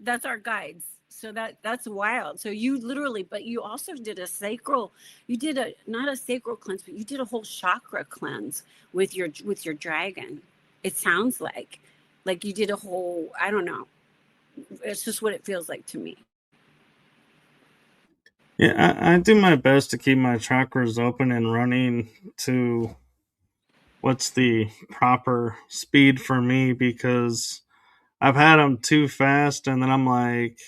That's our guides. So that's wild. So you literally, but you also did a sacral, you did a not a sacral cleanse, but you did a whole chakra cleanse with your dragon. It sounds like you did a whole, I don't know. It's just what it feels like to me. Yeah, I do my best to keep my chakras open and running to what's the proper speed for me, because I've had them too fast and then I'm like,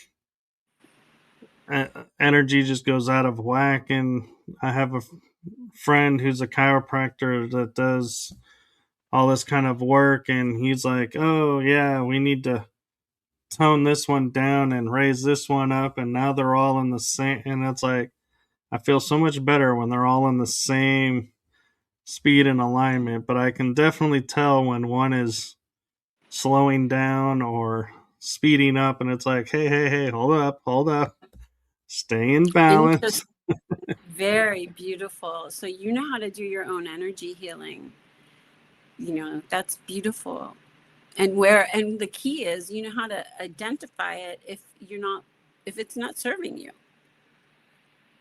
energy just goes out of whack. And I have a friend who's a chiropractor that does all this kind of work, and he's like, oh, yeah, we need to tone this one down and raise this one up. And now they're all in the same. And it's like, I feel so much better when they're all in the same speed and alignment, but I can definitely tell when one is slowing down or speeding up, and it's like, hey, hey, hey, hold up, stay in balance. Interesting. Very beautiful. So you know how to do your own energy healing. That's beautiful. And the key is you know how to identify it if it's not serving you,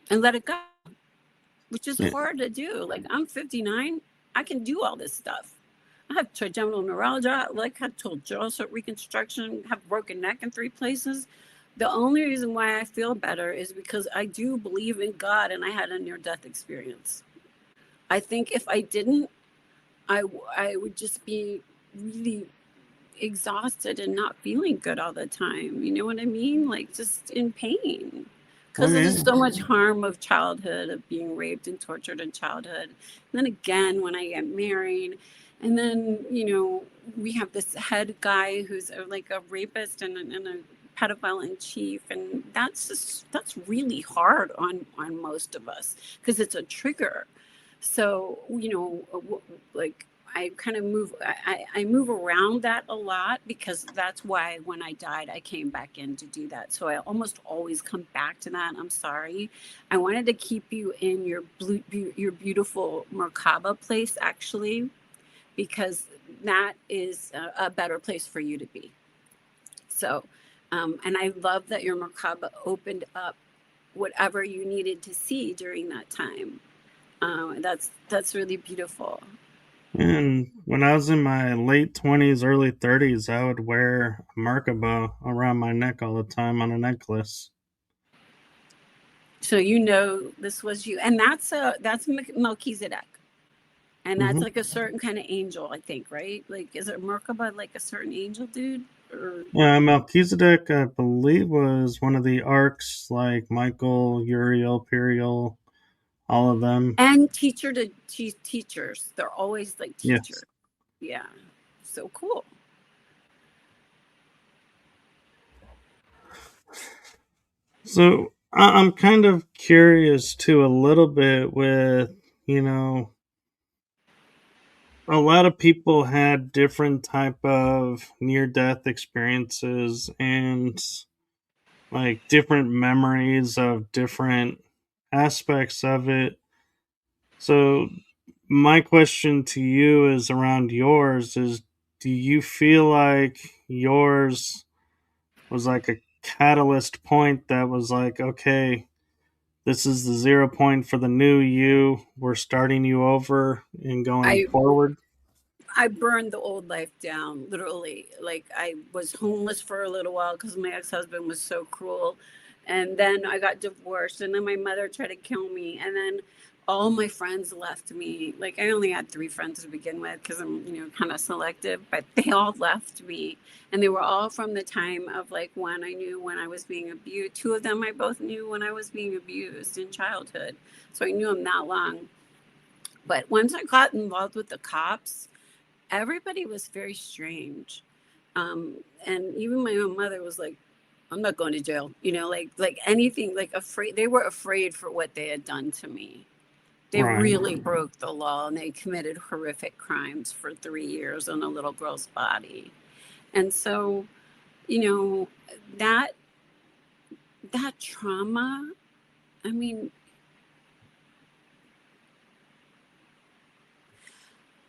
and let it go, which is Yeah, hard to do. Like, I'm 59, I can do all this stuff. I have trigeminal neuralgia, like I told jaw reconstruction, have broken neck in 3 places. The only reason why I feel better is because I do believe in God, and I had a near-death experience. I think if I didn't, I would just be really exhausted and not feeling good all the time. You know what I mean? Like, just in pain. oh Because there's yeah, so much harm of childhood, of being raped and tortured in childhood. And then again, when I get married, and then, we have this head guy who's like a rapist and a pedophile in chief. And that's really hard on most of us because it's a trigger. So, like, I kind of I move around that a lot because that's why when I died, I came back in to do that. So I almost always come back to that. I'm sorry. I wanted to keep you in your beautiful Merkaba place, actually, because that is a better place for you to be. So, and I love that your Merkaba opened up whatever you needed to see during that time. That's really beautiful. and when I was in my late 20s, early 30s, I would wear a Merkaba around my neck all the time on a necklace. So this was you, and that's Melchizedek, and that's Hmm. like a certain kind of angel, I think, right? Like, is it Merkaba like a certain angel, dude? Or Yeah, Melchizedek, I believe, was one of the arcs, like Michael, Uriel, Periel, all of them. and teachers, they're always like Yes. teachers. Yeah, so cool. So I'm kind of curious too, a little bit with, you know, a lot of people had different type of near death experiences and like different memories of different aspects of it. So my question to you is around yours is, do you feel like yours was like a catalyst point that was like, okay, this is the 0 point for the new you. We're starting you over and going I forward. I burned the old life down, literally. Like, I was homeless for a little while because my ex-husband was so cruel. And then I got divorced, and then my mother tried to kill me. And then all my friends left me. Like, I only had 3 friends to begin with because I'm, kind of selective, but they all left me. And they were all from the time of, like, when I knew when I was being abused. 2 of them I both knew when I was being abused in childhood. So I knew them that long. But once I got involved with the cops, everybody was very strange. And even my own mother was like, I'm not going to jail, like anything, like afraid. They were afraid for what they had done to me. They Right. really broke the law, and they committed horrific crimes for 3 years on a little girl's body. And so, you know, that that trauma, I mean,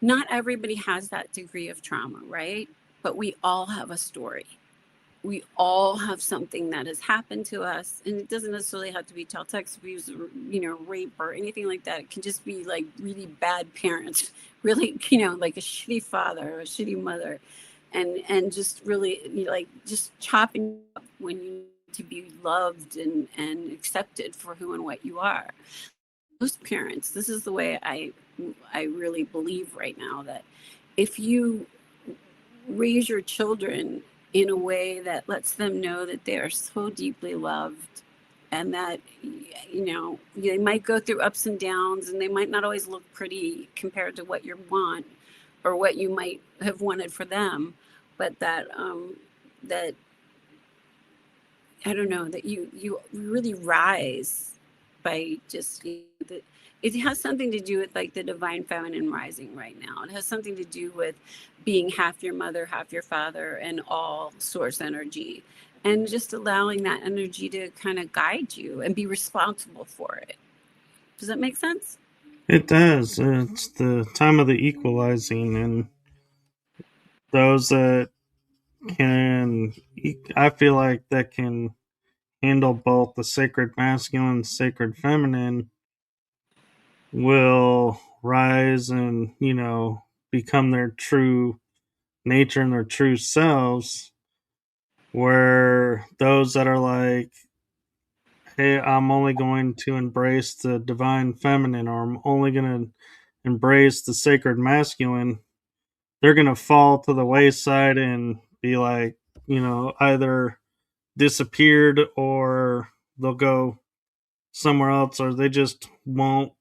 not everybody has that degree of trauma, right? But we all have a story. We all have something that has happened to us, and it doesn't necessarily have to be child sex abuse or, rape or anything like that. It can just be like really bad parents, really, like a shitty father or a shitty mother, and just really, like just chopping up when you need to be loved and accepted for who and what you are. Most parents, this is the way I really believe right now, that if you raise your children in a way that lets them know that they are so deeply loved, and that they might go through ups and downs, and they might not always look pretty compared to what you want or what you might have wanted for them, but that I don't know, that you really rise by just that. It has something to do with like the divine feminine rising right now. It has something to do with being half your mother, half your father, and all source energy, and just allowing that energy to kind of guide you and be responsible for it. Does that make sense? It does. It's the time of the equalizing, and those that can, I feel like that can handle both the sacred masculine and sacred feminine will rise and, become their true nature and their true selves. Where those that are like, hey, I'm only going to embrace the divine feminine, or I'm only going to embrace the sacred masculine, they're going to fall to the wayside and be like, either disappeared, or they'll go somewhere else, or they just won't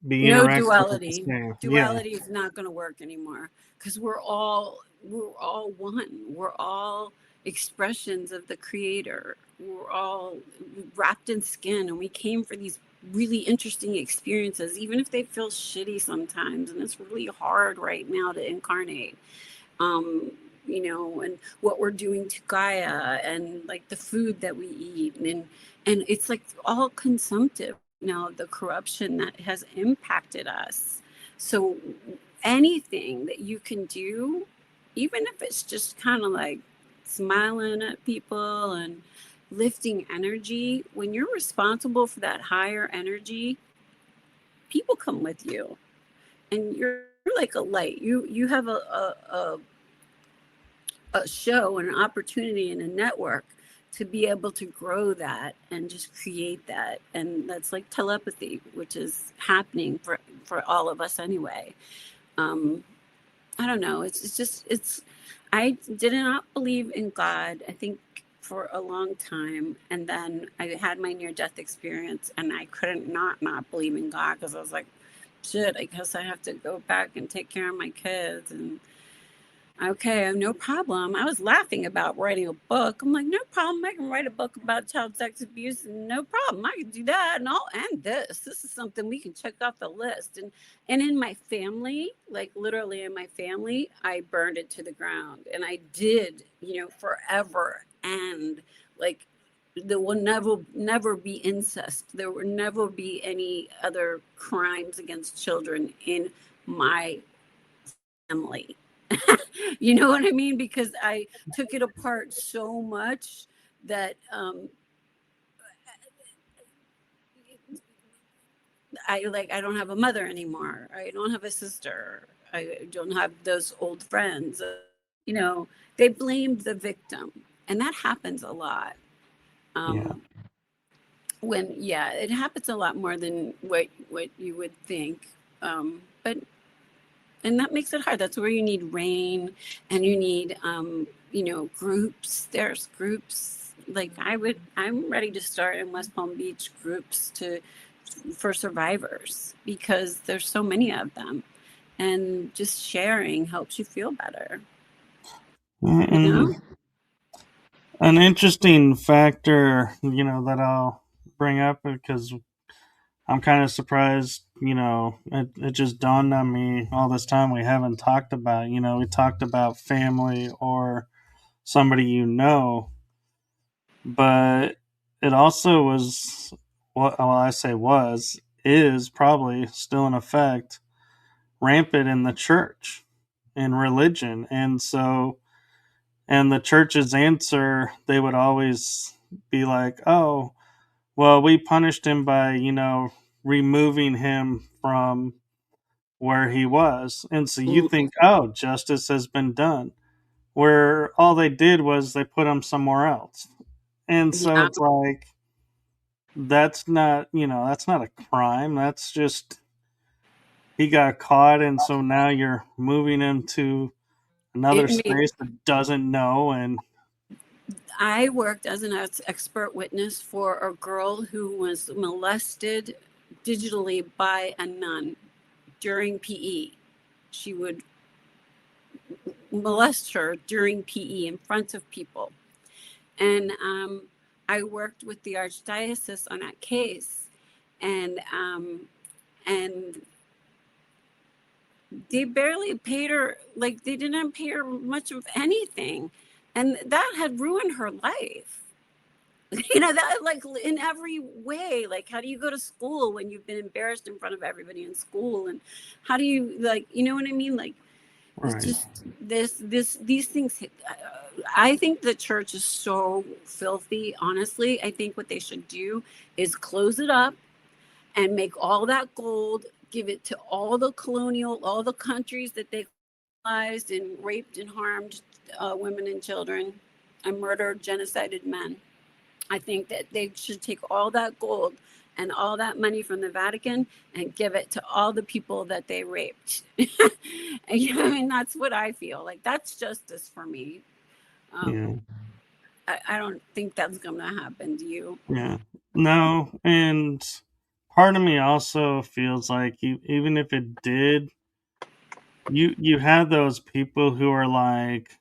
be No interacting with the duality. same. Yeah. Duality is not going to work anymore, because we're all one. We're all expressions of the creator. We're all wrapped in skin, and we came for these really interesting experiences, even if they feel shitty sometimes, and it's really hard right now to incarnate. um, and what we're doing to Gaia, and like the food that we eat, and it's like all consumptive. The corruption that has impacted us. So anything that you can do, even if it's just kind of like smiling at people and lifting energy, when you're responsible for that higher energy, people come with you, and you're like a light. You have a show and an opportunity and a network to be able to grow that and just create that. And that's like telepathy, which is happening for all of us anyway. um I don't know, it's just it's I did not believe in God, I think, for a long time, and then I had my near death experience, and I couldn't not believe in God, because I was like, shit, I guess I have to go back and take care of my kids. And okay, no problem. I was laughing about writing a book. I'm like, no problem. I can write a book about child sex abuse, and no problem. I can do that, and I'll end this. This is something we can check off the list. And in my family, like literally in my family, I burned it to the ground, and I did, forever. And like, there will never be incest. There will never be any other crimes against children in my family. You know what I mean? Because I took it apart so much that I don't have a mother anymore. I don't have a sister. I don't have those old friends. They blamed the victim, and that happens a lot. Yeah. Um, when Yeah, it happens a lot more than what you would think. But and that makes it hard. That's where you need rain, and you need groups. There's groups, like I'm ready to start in West Palm Beach groups to for survivors, because there's so many of them, and just sharing helps you feel better, you know. And an interesting factor, that I'll bring up, because I'm kind of surprised, it just dawned on me all this time we haven't talked about, we talked about family or somebody, but it also was, what, well, I say was, is probably still in effect, rampant in the church and religion. And so, and the church's answer, they would always be like, oh, well, we punished him by, removing him from where he was. And so you Mm, think, oh, justice has been done. Where all they did was they put him somewhere else. And so yeah, it's like, that's not a crime. That's just, he got caught. And so now you're moving him to another it made. space that doesn't know. And I worked as an expert witness for a girl who was molested digitally by a nun during PE. She would molest her during PE in front of people. And I worked with the archdiocese on that case, and they barely paid her. Like they didn't pay her much of anything, and that had ruined her life. That like in every way. Like, how do you go to school when you've been embarrassed in front of everybody in school, and how do you, like, you know what I mean? Like, it's right. just these things. I think the church is so filthy. Honestly, I think what they should do is close it up and make all that gold, give it to all the countries that they colonized and raped and harmed women and children and murdered, genocided men. I think that they should take all that gold and all that money from the Vatican and give it to all the people that they raped. I mean, that's what I feel like. That's justice for me. Yeah. Um, I don't think that's going to happen. Do you? Yeah. No. And part of me also feels like even if it did, you have those people who are like,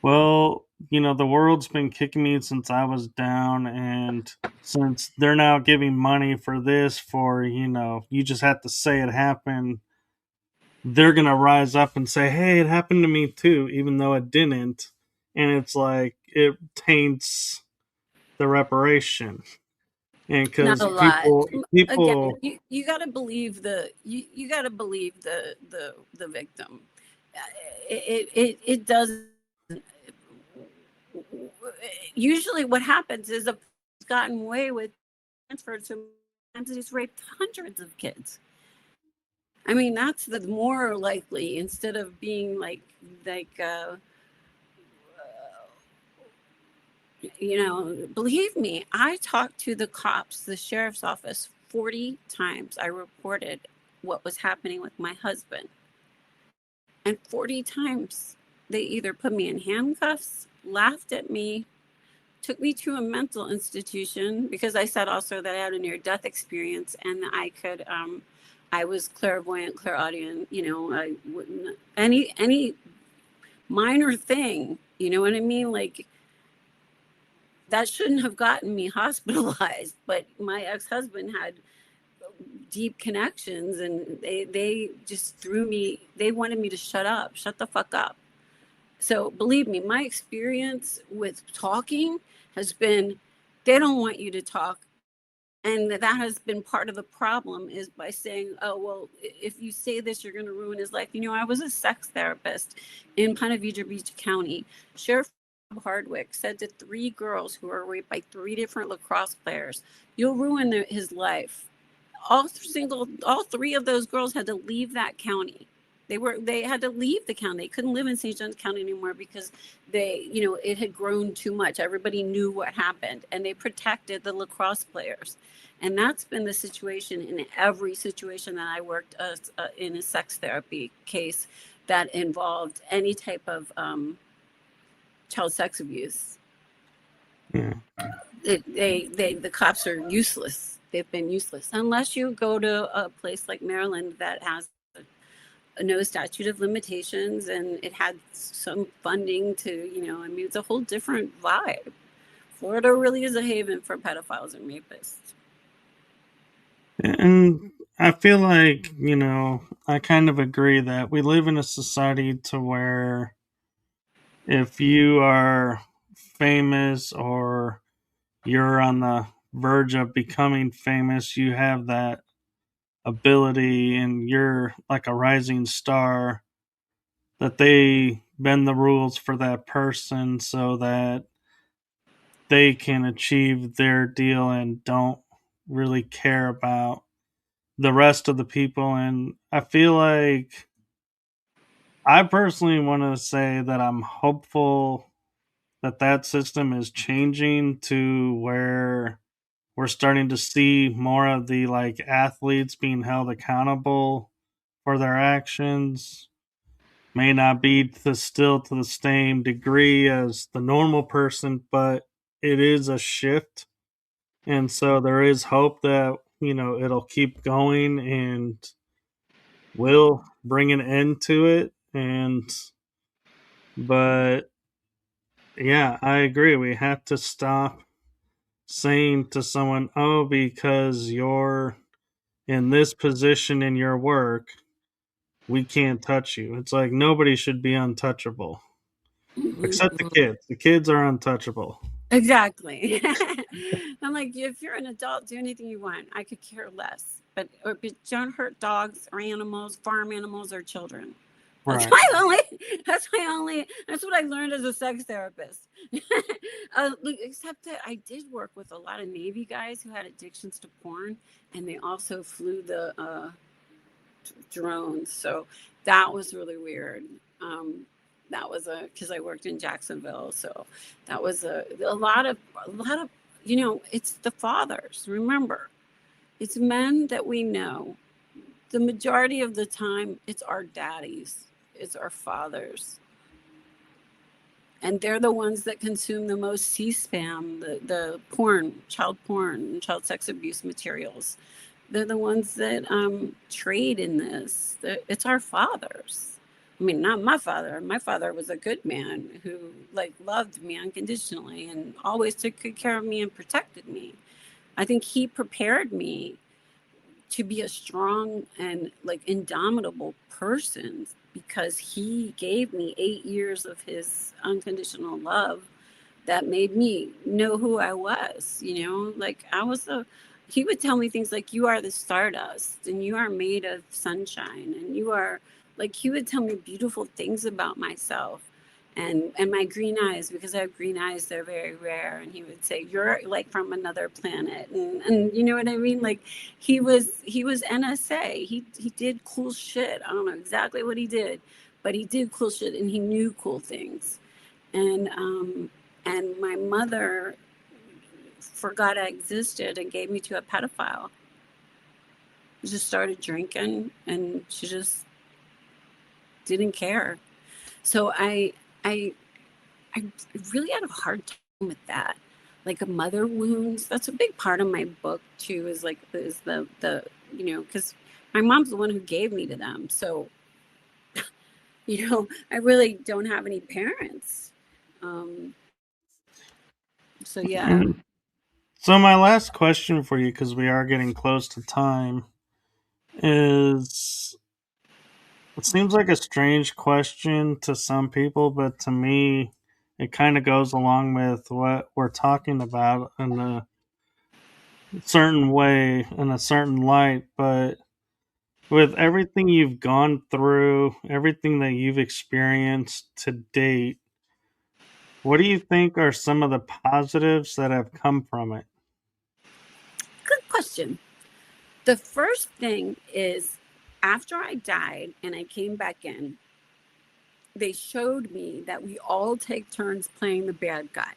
well, the world's been kicking me since I was down, and since they're now giving money for this, for, you just have to say it happened, they're going to rise up and say, hey, it happened to me too, even though it didn't. And it's like, it taints the reparation. And Not because a lot. Again, people, you got to believe you got to believe the victim. It does. Usually, what happens is a person's gotten away with transferred to times he's raped hundreds of kids. I mean, that's the more likely, instead of being like believe me, I talked to the cops, the sheriff's office 40 times. I reported what was happening with my husband. And 40 times they either put me in handcuffs, laughed at me, took me to a mental institution, because I said also that I had a near death experience and I was clairvoyant, clairaudient, I wouldn't, any minor thing, you know what I mean? Like, that shouldn't have gotten me hospitalized, but my ex-husband had deep connections, and they just threw me, they wanted me to shut the fuck up. So believe me, my experience with talking has been, they don't want you to talk. And that has been part of the problem, is by saying, oh, well, if you say this, you're going to ruin his life. I was a sex therapist in Ponte Vedra Beach County. Sheriff Hardwick said to 3 girls who were raped by 3 different lacrosse players, you'll ruin his life. All 3 of those girls had to leave that county. They had to leave the county. They couldn't live in St. Johns County anymore because it had grown too much. Everybody knew what happened, and they protected the lacrosse players. And that's been the situation in every situation that I worked in a sex therapy case that involved any type of child sex abuse. yeah, The cops are useless. They've been useless unless you go to a place like Maryland that has no statute of limitations, and it had some funding to, it's a whole different vibe. Florida really is a haven for pedophiles and rapists. and I feel like, I kind of agree that we live in a society to where if you are famous or you're on the verge of becoming famous, you have that ability and you're like a rising star, that they bend the rules for that person so that they can achieve their deal and don't really care about the rest of the people. And I feel like I personally want to say that I'm hopeful that that system is changing to where we're starting to see more of the like athletes being held accountable for their actions. May not be still to the same degree as the normal person, but it is a shift. And so there is hope that, it'll keep going and will bring an end to it. But yeah, I agree. We have to stop saying to someone, oh, because you're in this position in your work, we can't touch you. It's like nobody should be untouchable except the kids. The kids are untouchable. Exactly. I'm like, if you're an adult, do anything you want. I could care less. But don't hurt dogs or animals, farm animals or children. That's Right. my only. That's what I learned as a sex therapist. Except that I did work with a lot of Navy guys who had addictions to porn, and they also flew the drones. So that was really weird. That was because I worked in Jacksonville, so that was a lot of it's the fathers. Remember, it's men that we know. The majority of the time, it's our daddies, it's our fathers, and they're the ones that consume the most C-SPAM, the porn, child sex abuse materials. They're the ones that trade in this. It's our fathers. I mean, not my father. My father was a good man who like loved me unconditionally and always took good care of me and protected me. I think he prepared me to be a strong and like indomitable person because he gave me 8 years of his unconditional love that made me know who I was, like he would tell me things like, you are the stardust and you are made of sunshine and you are like, he would tell me beautiful things about myself and my green eyes, because I have green eyes, they're very rare. And he would say, you're like from another planet. And you know what I mean? Like he was NSA. He did cool shit. I don't know exactly what he did, but he did cool shit and he knew cool things. And my mother forgot I existed and gave me to a pedophile. She just started drinking and she just didn't care. So I really had a hard time with that. Like a mother wounds. That's a big part of my book too. Is the because my mom's the one who gave me to them. So I really don't have any parents. Um, so yeah. And so my last question for you, because we are getting close to time, is it seems like a strange question to some people, but to me, it kind of goes along with what we're talking about in a certain way, in a certain light. But with everything you've gone through, everything that you've experienced to date, what do you think are some of the positives that have come from it? Good question. The first thing is, after I died and I came back in, they showed me that we all take turns playing the bad guy.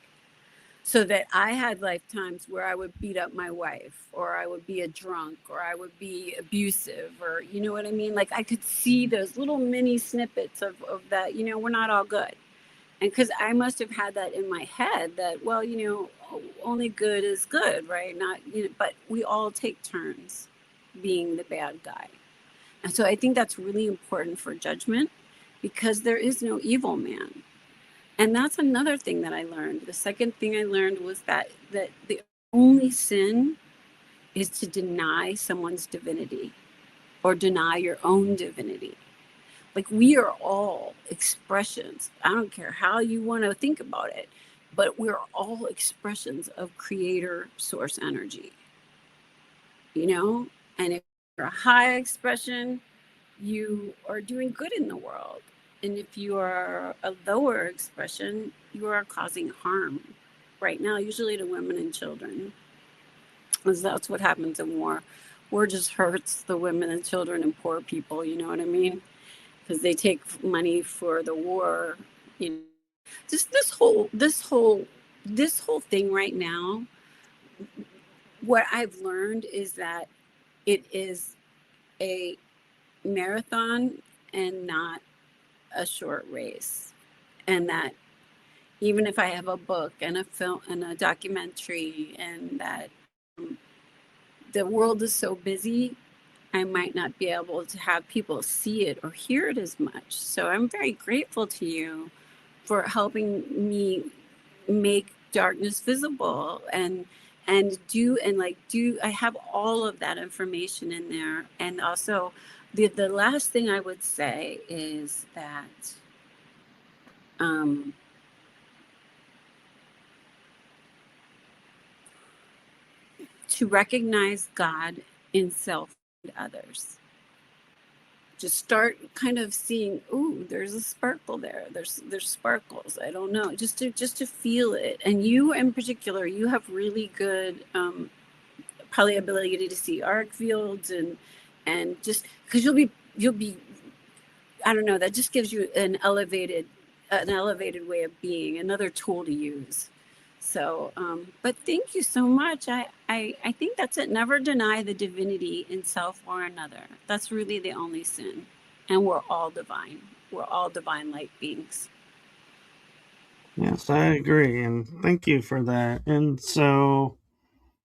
So that I had lifetimes where I would beat up my wife, or I would be a drunk, or I would be abusive, or you know what I mean? Like I could see those little mini snippets of that, we're not all good. And because I must have had that in my head that, well, only good is good, right? Not, but we all take turns being the bad guy. And so I think that's really important for judgment, because there is no evil man. And that's another thing that I learned. The second thing I learned was that the only sin is to deny someone's divinity or deny your own divinity. Like we are all expressions. I don't care how you want to think about it, but we're all expressions of creator source energy, and if you're a high expression, you are doing good in the world. And if you are a lower expression, you are causing harm right now, usually to women and children. Because that's what happens in war. War just hurts the women and children and poor people, you know what I mean? Because they take money for the war. You know, just this whole thing right now. What I've learned is that it is a marathon and not a short race, and that even if I have a book and a film and a documentary, and that the world is so busy, I might not be able to have people see it or hear it as much. So I'm very grateful to you for helping me make darkness visible, and I have all of that information in there. And also the last thing I would say is that um to recognize God in self and others. Just start kind of seeing, ooh, there's a sparkle there. There's sparkles. I don't know. Just to feel it. And you in particular, you have really good probably ability to see arc fields, and just because you'll be I don't know, that just gives you an elevated way of being, another tool to use. So, but thank you so much. I think that's it. Never deny the divinity in self or another. That's really the only sin. And we're all divine. We're all divine light beings. Yes, I agree, and thank you for that. And so,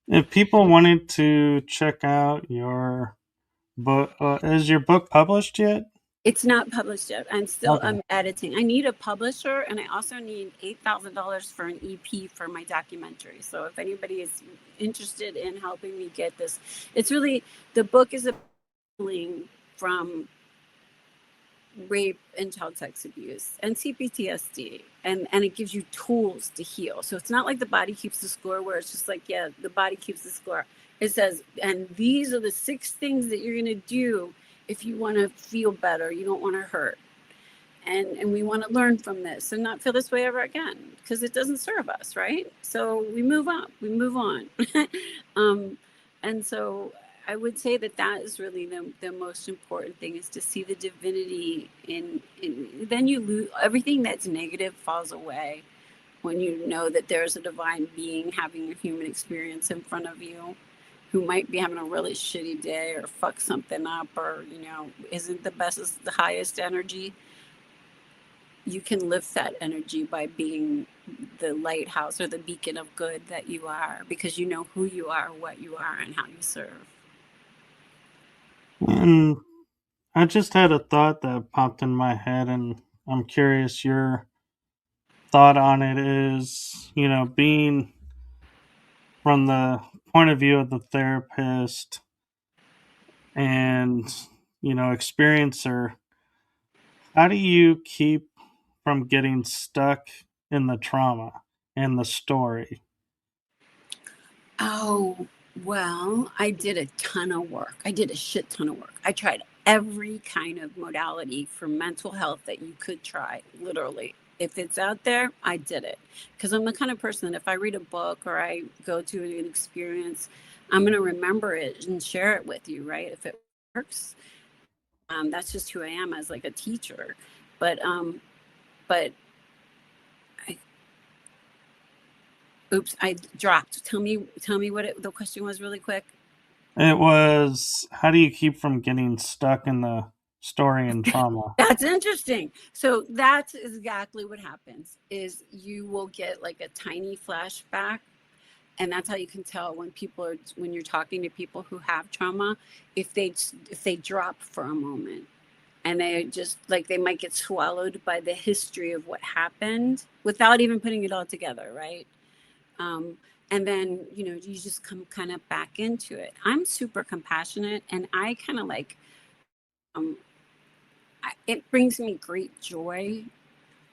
if people wanted to check out your book, is your book published yet? It's not published yet. Okay. I'm editing. I need a publisher, and I also need $8,000 for an EP for my documentary. So if anybody is interested in helping me get this, it's really, the book is a healing from rape and child sex abuse and CPTSD, and it gives you tools to heal. So it's not like the body keeps the score, where it's just like, yeah, the body keeps the score. It says, and these are the 6 things that you're going to do if you want to feel better, you don't want to hurt, and we want to learn from this and not feel this way ever again, because it doesn't serve us, right? So we move on. um, and so I would say that is really the most important thing, is to see the divinity in then you lose everything that's negative, falls away when you know that there's a divine being having a human experience in front of you, who might be having a really shitty day or fuck something up, or isn't the best, is the highest energy. You can lift that energy by being the lighthouse or the beacon of good that you are, because you know who you are, what you are, and how you serve. And I just had a thought that popped in my head, and I'm curious your thought on it. Is, being from the point of view of the therapist and, experiencer, how do you keep from getting stuck in the trauma and the story? Oh, well, I did a ton of work. I did a shit ton of work. I tried every kind of modality for mental health that you could try, literally. If it's out there, I did it. Because I'm the kind of person that if I read a book or I go to an experience, I'm going to remember it and share it with you, right? If it works, that's just who I am as like a teacher. But, but I, oops, I dropped. Tell me what the question was really quick. It was, how do you keep from getting stuck in the story and trauma? That's interesting. So that's exactly what happens, is you will get like a tiny flashback. And that's how you can tell when you're talking to people who have trauma, if they drop for a moment, and they just like, they might get swallowed by the history of what happened without even putting it all together, right? Um, and then you just come kind of back into it. I'm super compassionate, and I kind of like, it brings me great joy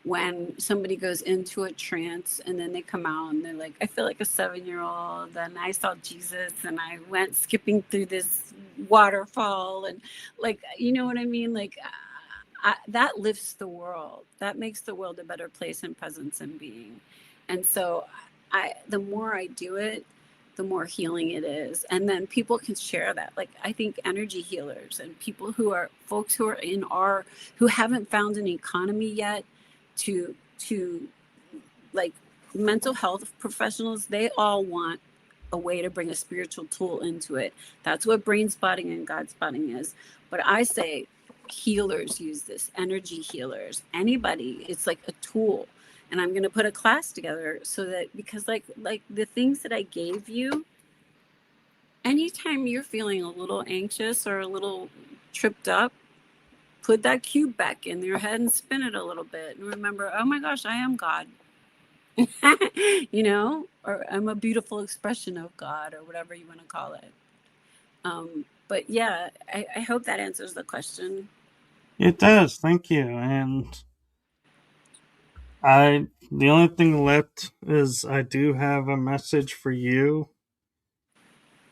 when somebody goes into a trance and then they come out and they're like, I feel like a 7-year old, and I saw Jesus and I went skipping through this waterfall, and like, you know what I mean? Like, that lifts the world. That makes the world a better place in presence and being. And so, the more I do it, the more healing it is. And then people can share that. Like, I think energy healers and people who are folks who are who haven't found an economy yet to like mental health professionals, they all want a way to bring a spiritual tool into it. That's what brain spotting and God spotting is. But I say healers use this, energy healers, anybody. It's like a tool. And I'm going to put a class together so that, because like the things that I gave you, anytime you're feeling a little anxious or a little tripped up, put that cube back in your head and spin it a little bit and remember, oh my gosh, I am God. Or I'm a beautiful expression of God, or whatever you want to call it. But yeah, I hope that answers the question. It does. Thank you. And the only thing left is I do have a message for you,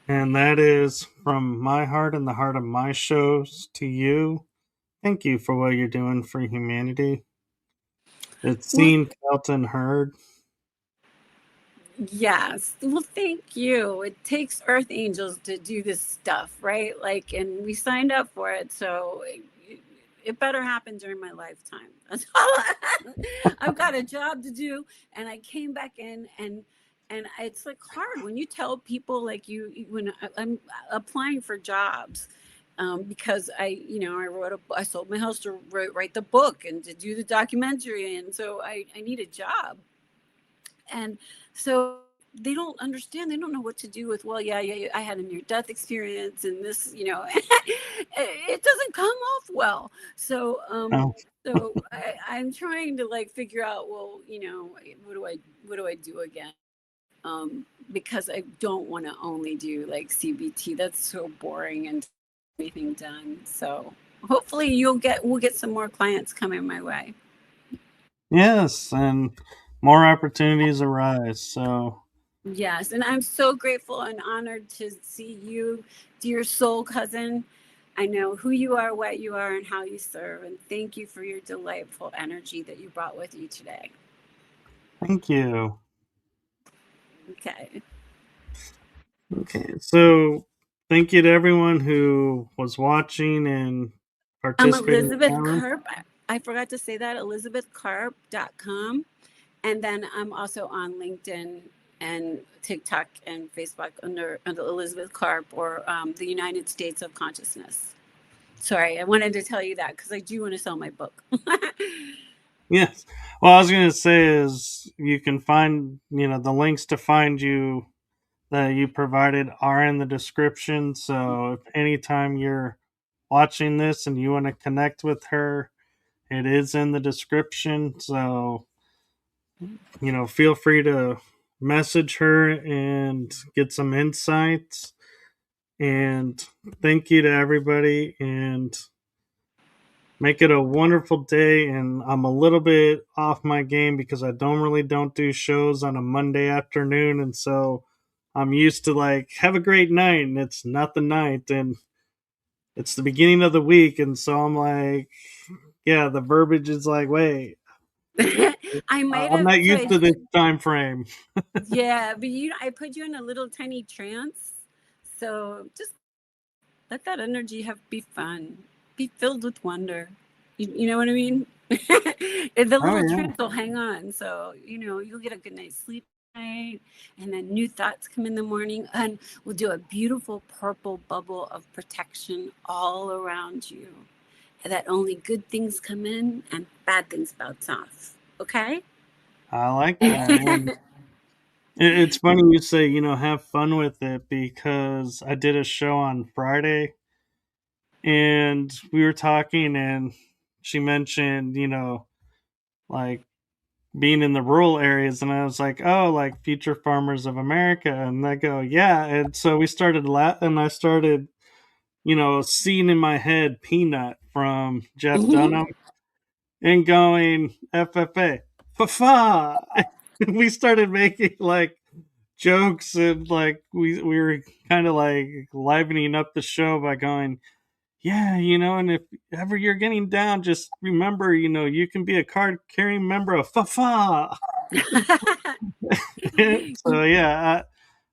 and that is from my heart and the heart of my shows to you. Thank you for what you're doing for humanity. It's Well, seen, felt, and heard. yes. Well, thank you. It takes earth angels to do this stuff, right? Like, and we signed up for it, so it better happen during my lifetime. That's all. I've got a job to do, and I came back in, and it's like hard when you tell people, like, when I'm applying for jobs. Because I sold my house to write the book and to do the documentary, and so I need a job. And so they don't understand. They don't know what to do with, well, yeah, I had a near death experience, and this, it doesn't come off well. So, Oh, I'm trying to like figure out, well, what do I do again? Because I don't want to only do like CBT. That's so boring and anything done. So hopefully we'll get some more clients coming my way. yes, and more opportunities arise. So, Yes, and I'm so grateful and honored to see you, dear soul cousin. I know who you are, what you are, and how you serve. And thank you for your delightful energy that you brought with you today. thank you. Okay. Okay, so thank you to everyone who was watching and I'm participating in the Elizabeth room. Karp. I forgot to say that, elizabethkarp.com. And then I'm also on LinkedIn and TikTok and Facebook under Elizabeth Karp, or the United States of Consciousness. Sorry, I wanted to tell you that because I do want to sell my book. Yes. Well, I was going to say is you can find, the links to find you that you provided are in the description. So if anytime you're watching this and you want to connect with her, it is in the description. So, feel free to message her and get some insights. And thank you to everybody, and make it a wonderful day. And I'm a little bit off my game because I don't do shows on a Monday afternoon, and so I'm used to like have a great night, and it's not the night, and it's the beginning of the week, and so I'm like, yeah, the verbiage is like, wait, I might I'm have not used tried. to this time frame. Yeah, but I put you in a little tiny trance. So just let that energy be fun, be filled with wonder. You know what I mean? The Oh little yeah. trance will hang on. So, you'll get a good night's sleep tonight, and then new thoughts come in the morning, and we'll do a beautiful purple bubble of protection all around you. That only good things come in and bad things bounce off. Okay? I like that. And it's funny you say, have fun with it, because I did a show on Friday and we were talking, and she mentioned, like being in the rural areas, and I was like, oh, like Future Farmers of America, and they go, yeah. And so we started and I started, seeing in my head Peanut from Jeff Dunham, and going FFA, fa. We started making like jokes, and like we were kind of like livening up the show by going, yeah, and if ever you're getting down, just remember, you can be a card carrying member of fa. So yeah,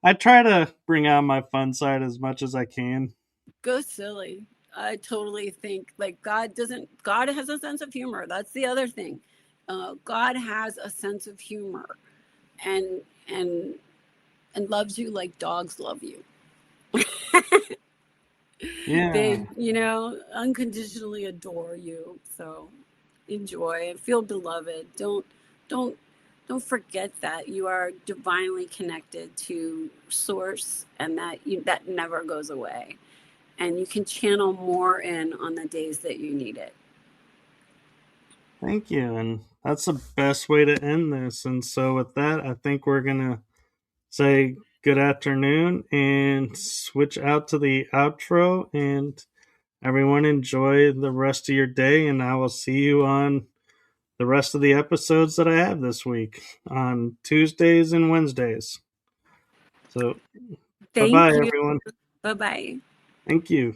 I try to bring out my fun side as much as I can. Go silly. I totally think like God has a sense of humor. That's the other thing. God has a sense of humor, and and and loves you like dogs love you. Yeah, They, unconditionally adore you. So enjoy and feel beloved. Don't don't forget that you are divinely connected to source, and that never goes away. And you can channel more in on the days that you need it. thank you, and that's the best way to end this. And so with that, I think we're gonna say good afternoon and switch out to the outro. And everyone enjoy the rest of your day, and I will see you on the rest of the episodes that I have this week on Tuesdays and Wednesdays. So bye bye, Thank you. everyone. Bye bye. Thank you.